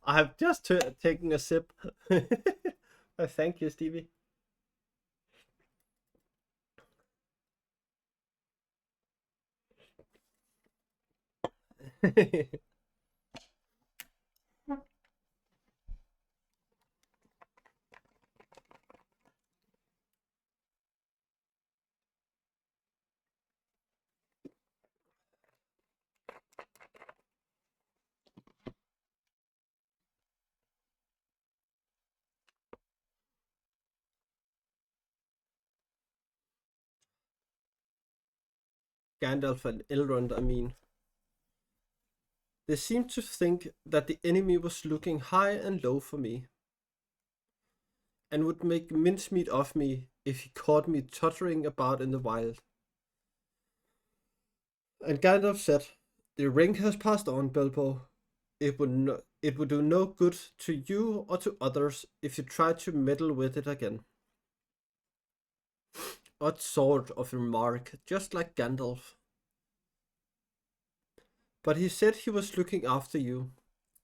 Speaker 1: I have just taken a sip. Thank you, Stevie. Gandalf and Elrond, I mean. They seemed to think that the enemy was looking high and low for me, and would make mincemeat of me if he caught me tottering about in the wild. And Gandalf said, "The ring has passed on, Bilbo. It would do no good to you or to others if you tried to meddle with it again." Odd sort of remark, just like Gandalf. But he said he was looking after you,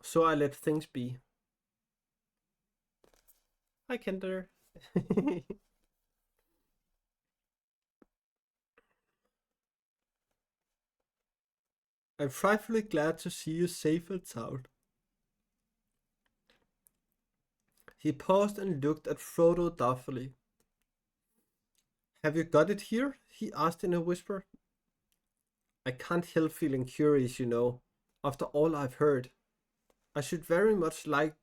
Speaker 1: so I let things be. Hi, Kender. I'm frightfully glad to see you safe and sound. He paused and looked at Frodo doubtfully. Have you got it here? He asked in a whisper. I can't help feeling curious, you know, after all I've heard. I should very much like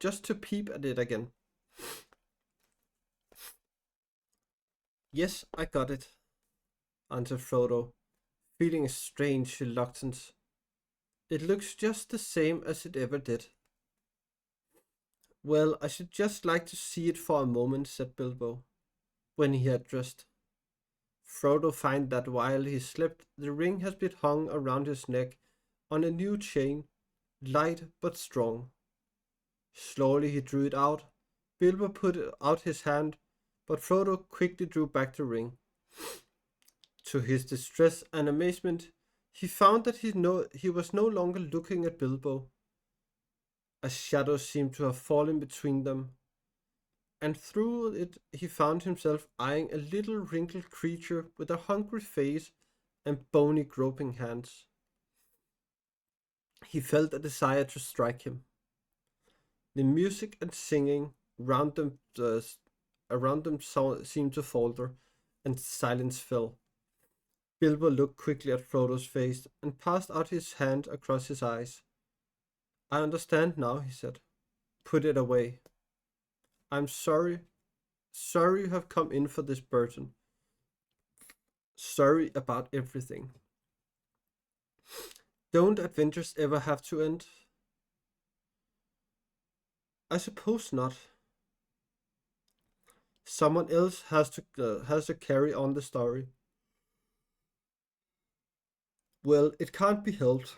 Speaker 1: just to peep at it again. Yes, I got it, answered Frodo, feeling a strange reluctance. It looks just the same as it ever did. Well, I should just like to see it for a moment, said Bilbo, when he had dressed. Frodo found that while he slept, the ring had been hung around his neck on a new chain, light but strong. Slowly he drew it out. Bilbo put out his hand, but Frodo quickly drew back the ring. To his distress and amazement, He found that he was no longer looking at Bilbo. A shadow seemed to have fallen between them, and through it he found himself eyeing a little wrinkled creature with a hungry face and bony groping hands. He felt a desire to strike him. The music and singing around them seemed to falter, and silence fell. Bilbo looked quickly at Frodo's face and passed out his hand across his eyes. I understand now, he said. Put it away. I'm sorry. Sorry you have come in for this burden. Sorry about everything. Don't adventures ever have to end? I suppose not. Someone else has to carry on the story. Well, it can't be helped.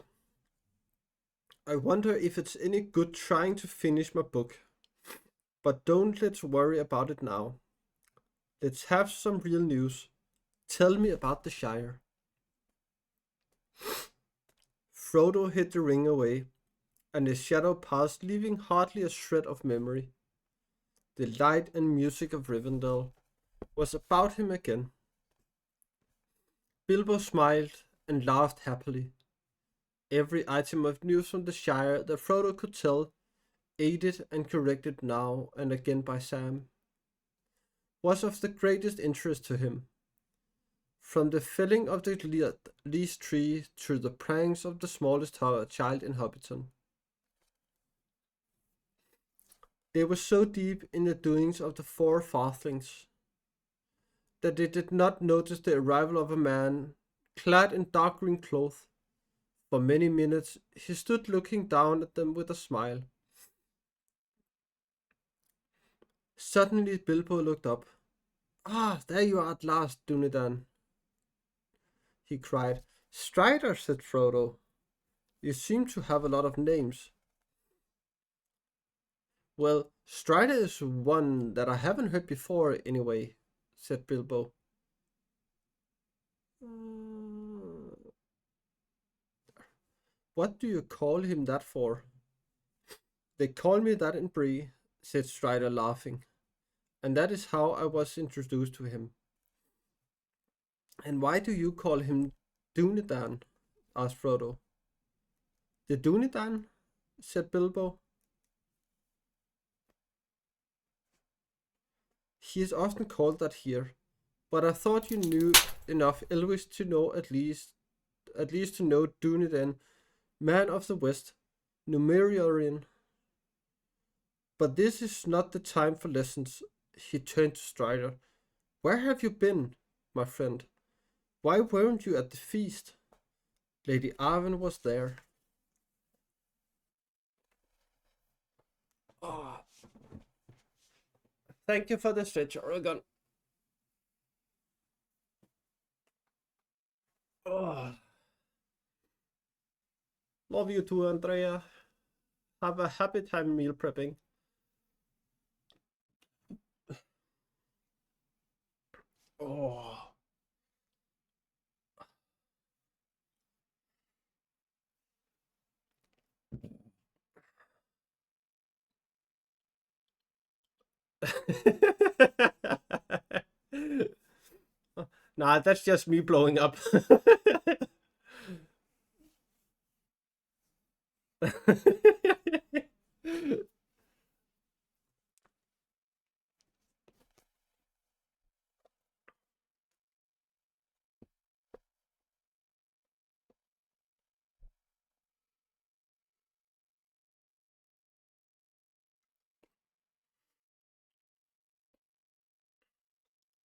Speaker 1: I wonder if it's any good trying to finish my book. But don't let's worry about it now. Let's have some real news. Tell me about the Shire. Frodo hid the ring away, and his shadow passed, leaving hardly a shred of memory. The light and music of Rivendell was about him again. Bilbo smiled and laughed happily. Every item of news from the Shire that Frodo could tell, aided and corrected now and again by Sam, was of the greatest interest to him. From the felling of the least tree to the pranks of the smallest child in Hobbiton. They were so deep in the doings of the four Farthlings that they did not notice the arrival of a man clad in dark green cloth. For many minutes he stood looking down at them with a smile. Suddenly Bilbo looked up. Ah, there you are at last, Dunedain, he cried. Strider, said Frodo. You seem to have a lot of names. Well, Strider is one that I haven't heard before anyway, said Bilbo. What do you call him that for? They call me that in Bree, said Strider, laughing, and that is how I was introduced to him. And why do you call him Dunedain? Asked Frodo. The Dunedain? Said Bilbo. He is often called that here, but I thought you knew enough Elvish to know at least to know Dunedain, man of the West, Numeriorian. But this is not the time for lessons. He turned to Strider. Where have you been, my friend? Why weren't you at the feast? Lady Arwen was there. Oh, thank you for the stretch, Oregon. Oh. Love you too, Andrea. Have a happy time meal prepping. Oh. Nah, that's just me blowing up.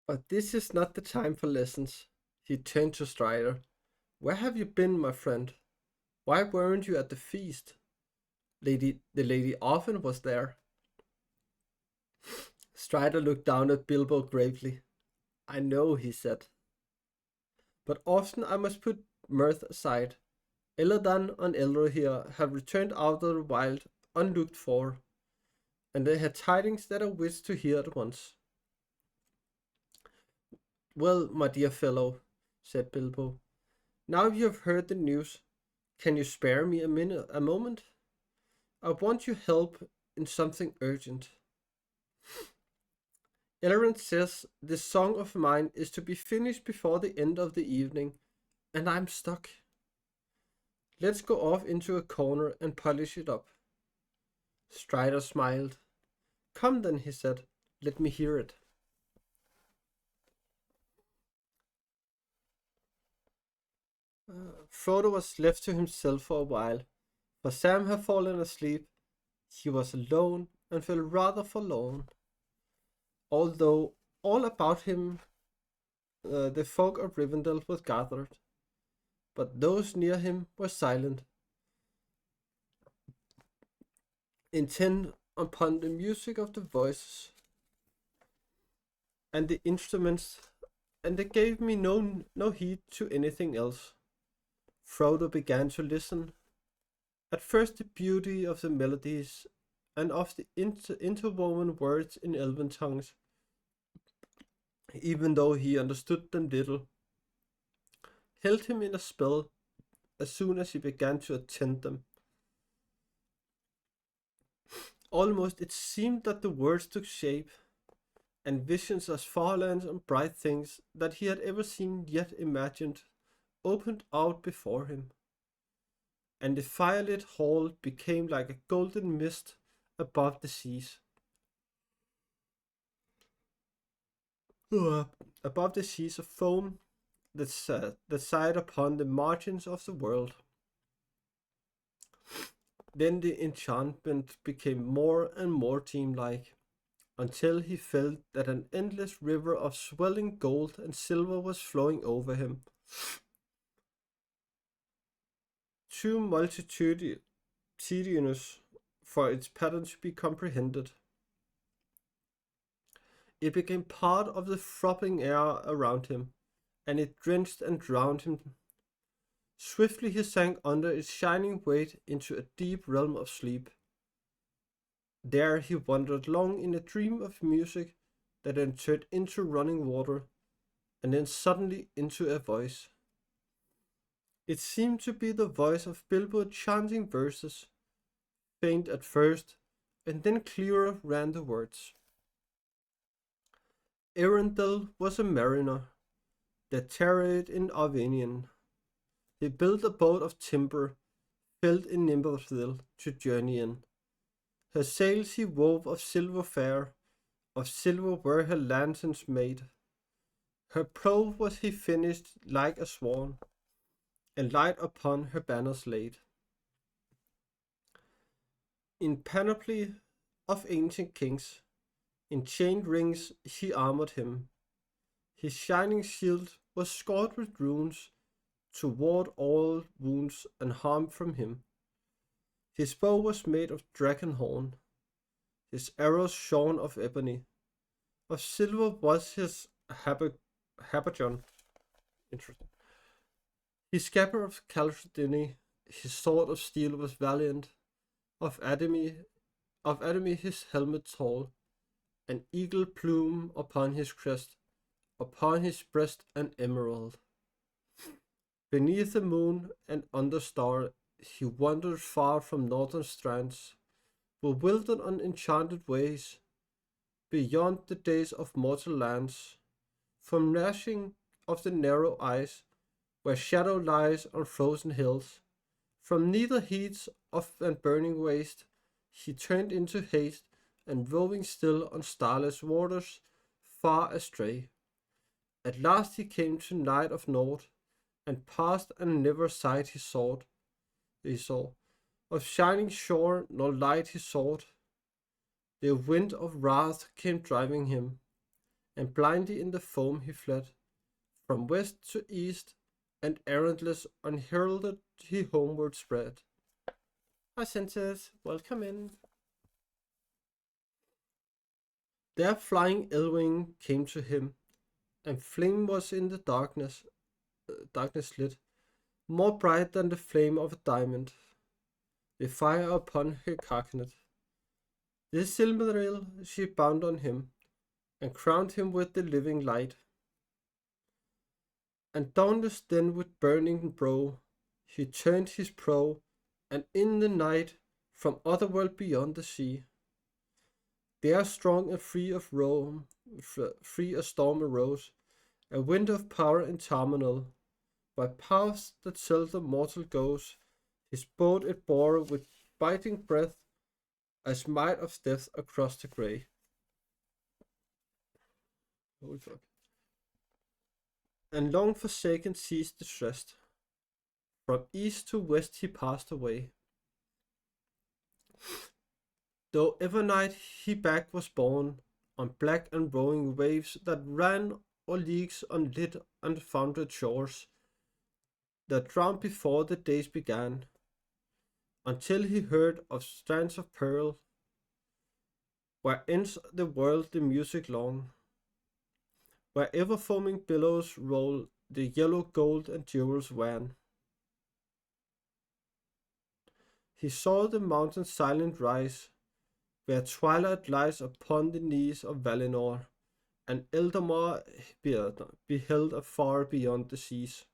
Speaker 1: But this is not the time for lessons. He turned to Strider. Where have you been, my friend? Why weren't you at the feast? The Lady Arwen was there. Strider looked down at Bilbo gravely. I know, he said. But often I must put mirth aside. Elladan and Elrohir have returned out of the wild, unlooked for, and they had tidings that I wished to hear at once. Well, my dear fellow, said Bilbo, Now you have heard the news. Can you spare me a moment? I want your help in something urgent. Elrond says this song of mine is to be finished before the end of the evening, and I'm stuck. Let's go off into a corner and polish it up. Strider smiled. Come then, he said. Let me hear it. Frodo was left to himself for a while, for Sam had fallen asleep. He was alone and felt rather forlorn. Although all about him the folk of Rivendell were gathered, but those near him were silent, intent upon the music of the voices and the instruments, and they gave me no heed to anything else. Frodo began to listen. At first the beauty of the melodies and of the interwoven words in elven tongues, even though he understood them little, held him in a spell as soon as he began to attend them. Almost it seemed that the words took shape, and visions as far lands and bright things that he had ever seen yet imagined opened out before him, and the firelit hall became like a golden mist above the seas. Above the seas of foam that sat upon the margins of the world. Then the enchantment became more and more dreamlike, until he felt that an endless river of swelling gold and silver was flowing over him. Too multitudinous for its pattern to be comprehended. It became part of the throbbing air around him, and it drenched and drowned him. Swiftly he sank under its shining weight into a deep realm of sleep. There he wandered long in a dream of music that then turned into running water, and then suddenly into a voice. It seemed to be the voice of Bilbo chanting verses, faint at first, and then clearer ran the words. Arundel was a mariner that tarried in Arvanian. He built a boat of timber, filled in Nimberthil to journey in. Her sails he wove of silver fair, of silver were her lanterns made. Her prow was he finished like a swan, and light upon her banners laid. In panoply of ancient kings, in chained rings he armored him. His shining shield was scored with runes to ward all wounds and harm from him. His bow was made of dragon horn, his arrows shorn of ebony. Of silver was his habergeon. Interesting. His scabbard of Calcedony, his sword of steel was valiant. Of Adamy his helmet tall, an eagle plume upon his crest, upon his breast an emerald. Beneath the moon and under star he wandered far from northern strands, bewildered on enchanted ways, beyond the days of mortal lands, from gnashing of the narrow ice, where shadow lies on frozen hills, from neither heats of and burning waste, he turned into haste, and roving still on starless waters, far astray. At last he came to night of naught, and passed and never sight he saw. Of shining shore nor light he sought. The wind of wrath came driving him, and blindly in the foam he fled, from west to east, and errantless unheralded he homeward spread. Hi senses, welcome in. There flying Elwing came to him, and flame was in the darkness lit, more bright than the flame of a diamond, the fire upon her carcanet. This Silmaril she bound on him, and crowned him with the living light. And dauntless then with burning brow, he turned his prow, and in the night, from other world beyond the sea, there strong and free of Rome, free a storm arose, a wind of power interminable, by paths that seldom mortal goes, his boat it bore with biting breath, as might of death across the grey. Holy fuck. And long forsaken seas distressed, from east to west he passed away. Though ever night he back was borne, on black and roaring waves that ran or leagues on lit unfounded shores, that drowned before the days began, until he heard of strands of pearl, where ends the world the music long, where ever foaming billows roll the yellow gold and jewels wan. He saw the mountains silent rise, where twilight lies upon the knees of Valinor, and Eldamar beheld afar beyond the seas.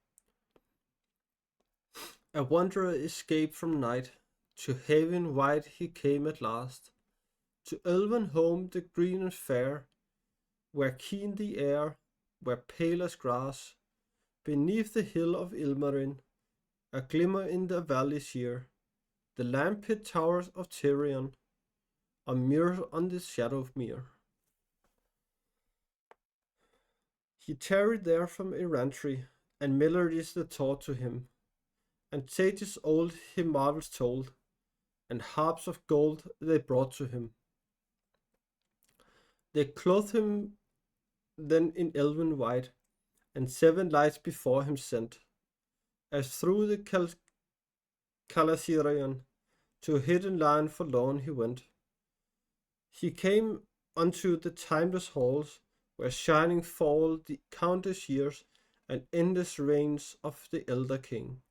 Speaker 1: A wanderer escaped from night, to haven wide he came at last, to elven home the green and fair, where keen the air, where pale as grass, beneath the hill of Ilmarin, a glimmer in the valley sheer, the lamp-pit towers of Tyrion, a mirror on the shadowed mere. He tarried there from errantry, and melodies that taught to him, and sages old him marvels told, and harps of gold they brought to him. They clothed him then in elven white, and 7 lights before him sent, as through the Calasirion to a hidden land forlorn he went. He came unto the timeless halls, where shining fall the countless years and endless reigns of the elder king.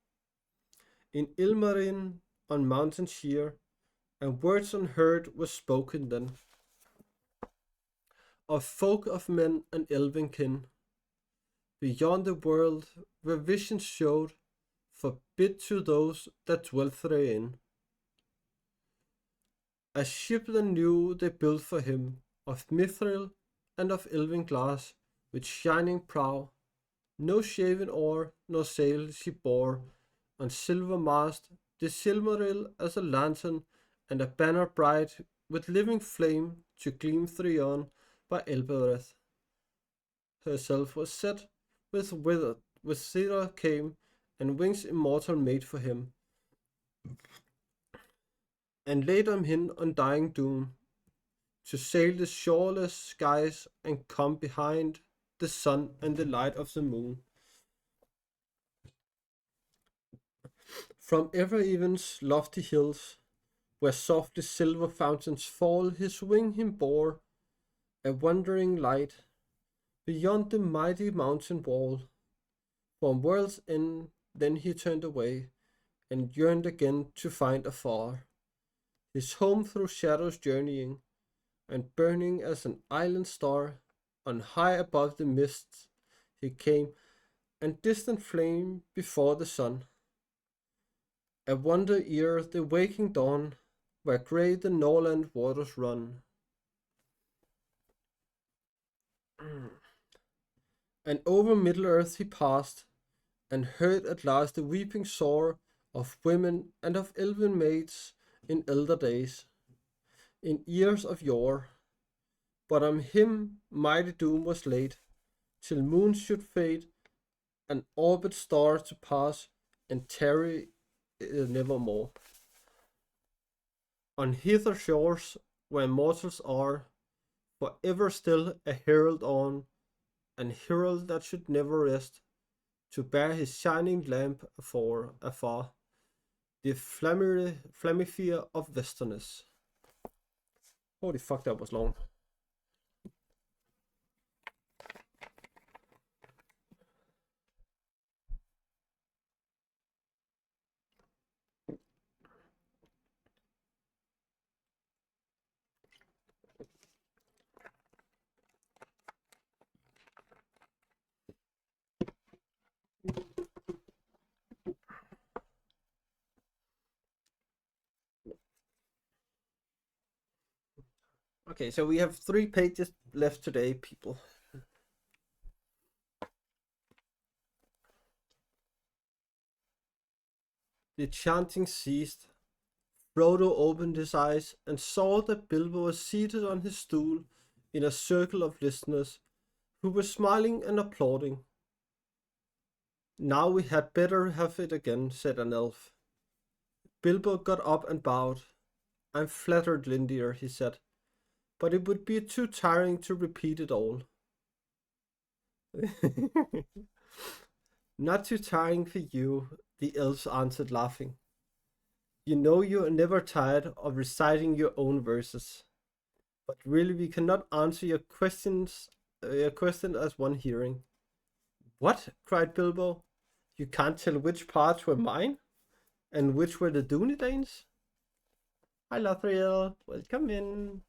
Speaker 1: In Ilmarin on mountain sheer, and words unheard were spoken then, of folk of men and elven kin, beyond the world where visions showed, forbid to those that dwelt therein. A ship then new they built for him, of mithril and of elven glass, with shining prow, no shaven oar nor sail she bore, on silver mast the Silmaril as a lantern, and a banner bright with living flame to gleam Thrion by Elbereth. Herself was set with cedar came, and wings immortal made for him, and laid on him undying doom, to sail the shoreless skies and come behind the sun and the light of the moon. From ever even's lofty hills, where softly silver fountains fall, his wing him bore, a wandering light, beyond the mighty mountain wall. From world's end then he turned away, and yearned again to find afar his home through shadows journeying, and burning as an island star, on high above the mists he came, and distant flame before the sun. A wonder ere the waking dawn, where grey the Norland waters run. And over Middle-earth he passed, and heard at last the weeping sore of women and of elven maids in elder days, in years of yore. But on him mighty doom was laid, till moons should fade, and orbed stars to pass, and tarry nevermore. On hither shores, where mortals are, for ever still a herald on, an herald that should never rest, to bear his shining lamp afar, the flamifere of Westerness. Holy fuck, that was long. Okay, so we have 3 pages left today, people. The chanting ceased. Frodo opened his eyes and saw that Bilbo was seated on his stool in a circle of listeners who were smiling and applauding. Now we had better have it again, said an elf. Bilbo got up and bowed. I'm flattered, Lindir, he said, but it would be too tiring to repeat it all. Not too tiring for you, the elves answered, laughing. You know you are never tired of reciting your own verses. But really we cannot answer your question as one hearing. What? Cried Bilbo. You can't tell which parts were mine? And which were the Dunedains? Hi Lothriel, welcome in.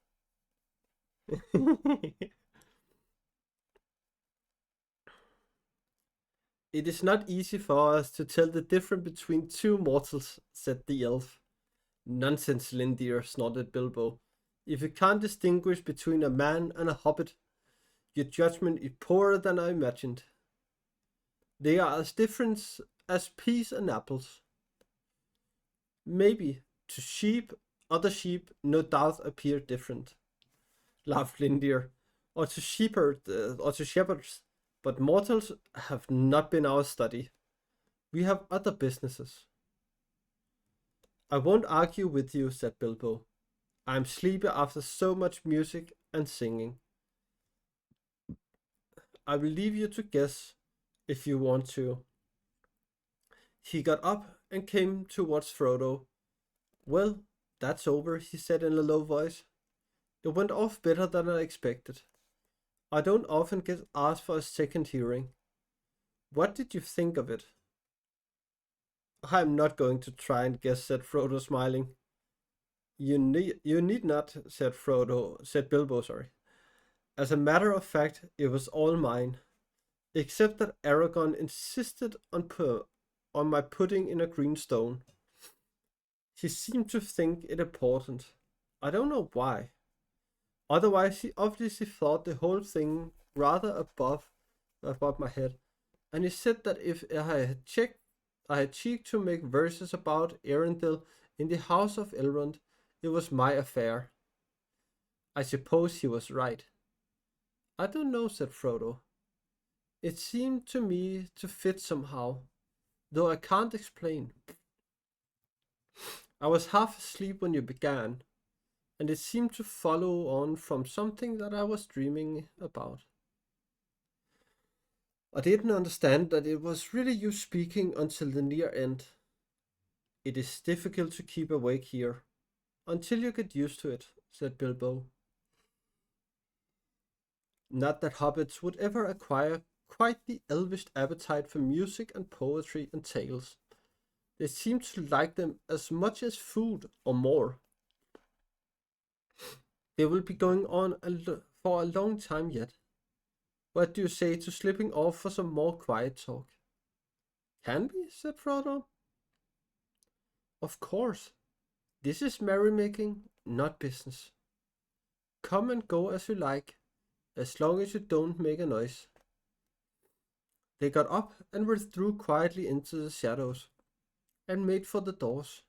Speaker 1: It is not easy for us to tell the difference between two mortals, said the elf. Nonsense, Lindir, snorted Bilbo. If you can't distinguish between a man and a hobbit, your judgment is poorer than I imagined. They are as different as peas and apples. Maybe to sheep, other sheep no doubt appear different, laughed Lindir, or to shepherds, but mortals have not been our study. We have other businesses. I won't argue with you, said Bilbo. I'm sleepy after so much music and singing. I will leave you to guess if you want to. He got up and came towards Frodo. Well, that's over, he said in a low voice. It went off better than I expected. I don't often get asked for a second hearing. What did you think of it? I'm not going to try and guess, said Frodo, smiling. You need not, said Bilbo, sorry. As a matter of fact, it was all mine, except that Aragorn insisted on my putting in a green stone. He seemed to think it important. I don't know why. Otherwise, he obviously thought the whole thing rather above my head, and he said that if I had cheek to make verses about Arendelle in the House of Elrond, it was my affair. I suppose he was right. I don't know, said Frodo. It seemed to me to fit somehow, though I can't explain. I was half asleep when you began, and it seemed to follow on from something that I was dreaming about. I didn't understand that it was really you speaking until the near end. It is difficult to keep awake here, until you get used to it, said Bilbo. Not that hobbits would ever acquire quite the elvish appetite for music and poetry and tales. They seem to like them as much as food or more. They will be going on for a long time yet. What do you say to slipping off for some more quiet talk? Can we? Said Frodo. Of course. This is merrymaking, not business. Come and go as you like, as long as you don't make a noise. They got up and withdrew quietly into the shadows, and made for the doors.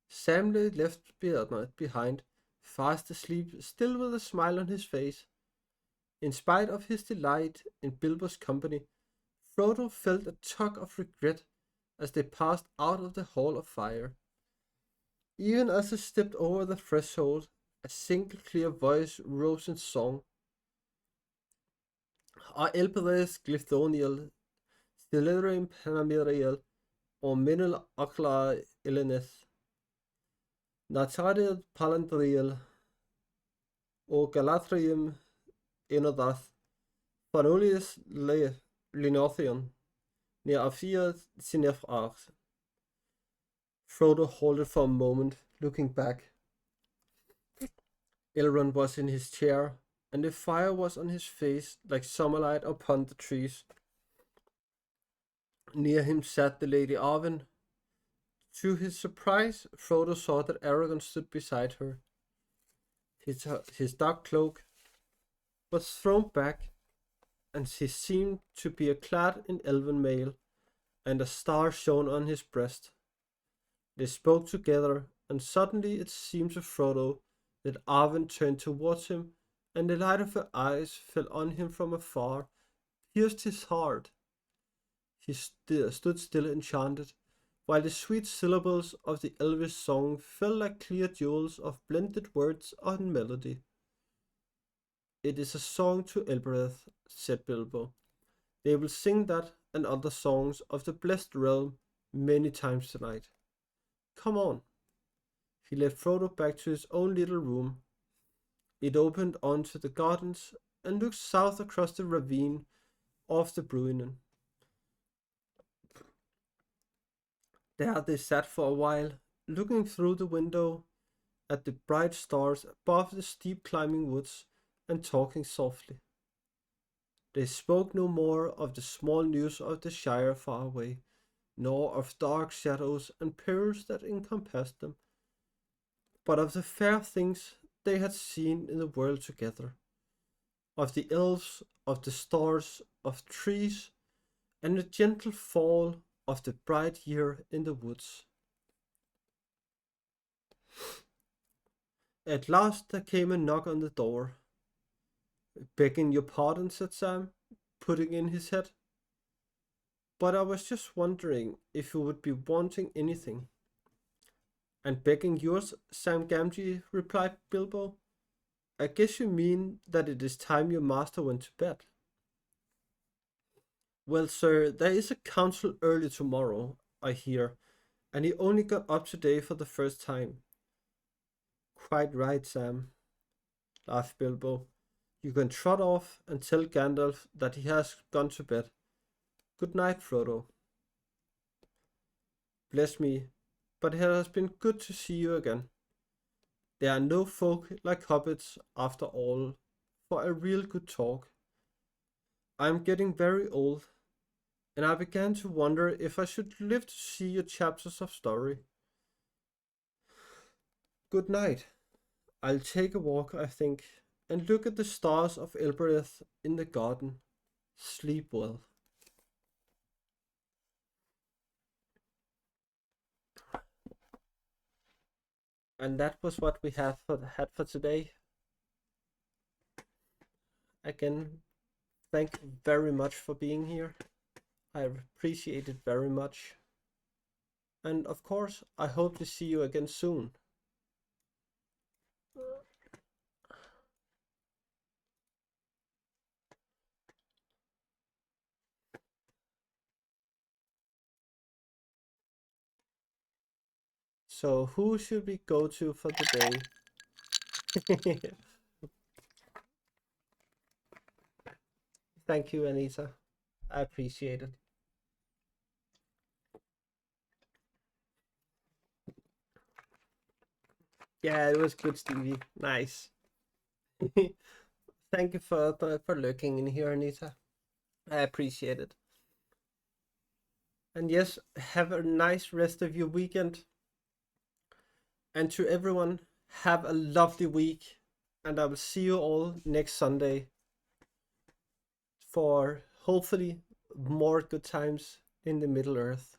Speaker 1: Sam lay left behind, fast asleep, still with a smile on his face. In spite of his delight in Bilbo's company, Frodo felt a tug of regret as they passed out of the Hall of Fire. Even as they stepped over the threshold, a single clear voice rose in song. A Elperes Glythoniel, Stilerium Panamiriel, or Minel Akla Ilineth, Natariel Palandriel, or Galatrium Enodath, Fanolius Linothion, near Afia Sinefrach. Frodo halted for a moment, looking back. Elrond was in his chair, and the fire was on his face like summerlight upon the trees. Near him sat the Lady Arwen. To his surprise, Frodo saw that Aragorn stood beside her. His dark cloak was thrown back, and he seemed to be clad in elven mail, and a star shone on his breast. They spoke together, and suddenly it seemed to Frodo that Arwen turned towards him, and the light of her eyes fell on him from afar, pierced his heart. He stood still enchanted, while the sweet syllables of the elvish song fell like clear jewels of blended words and melody. "It is a song to Elbereth," said Bilbo. "They will sing that and other songs of the blessed realm many times tonight. Come on." He led Frodo back to his own little room. It opened onto the gardens and looked south across the ravine of the Bruinen. There they sat for a while, looking through the window at the bright stars above the steep climbing woods and talking softly. They spoke no more of the small news of the Shire far away, nor of dark shadows and perils that encompassed them, but of the fair things they had seen in the world together, of the elves, of the stars, of trees, and the gentle fall of the bright year in the woods. At last there came a knock on the door. "Begging your pardon," said Sam, putting in his head, "but I was just wondering if you would be wanting anything." "And begging yours, Sam Gamgee," replied Bilbo. "I guess you mean that it is time your master went to bed." "Well, sir, there is a council early tomorrow, I hear, and he only got up today for the first time." "Quite right, Sam," laughed Bilbo. "You can trot off and tell Gandalf that he has gone to bed. Good night, Frodo." "Bless me, but it has been good to see you again. There are no folk like hobbits, after all, for a real good talk. I am getting very old, and I began to wonder if I should live to see your chapters of story. Good night. I'll take a walk, I think, and look at the stars of Elbereth in the garden. Sleep well." And that was what we had for today. Again, thank you very much for being here. I appreciate it very much. And of course, I hope to see you again soon. So who should we go to for the day? Thank you, Anita. I appreciate it. Yeah, it was good, Stevie. Nice. Thank you for lurking in here, Anita. I appreciate it. And yes, have a nice rest of your weekend. And to everyone, have a lovely week. And I will see you all next Sunday for hopefully more good times in the Middle Earth.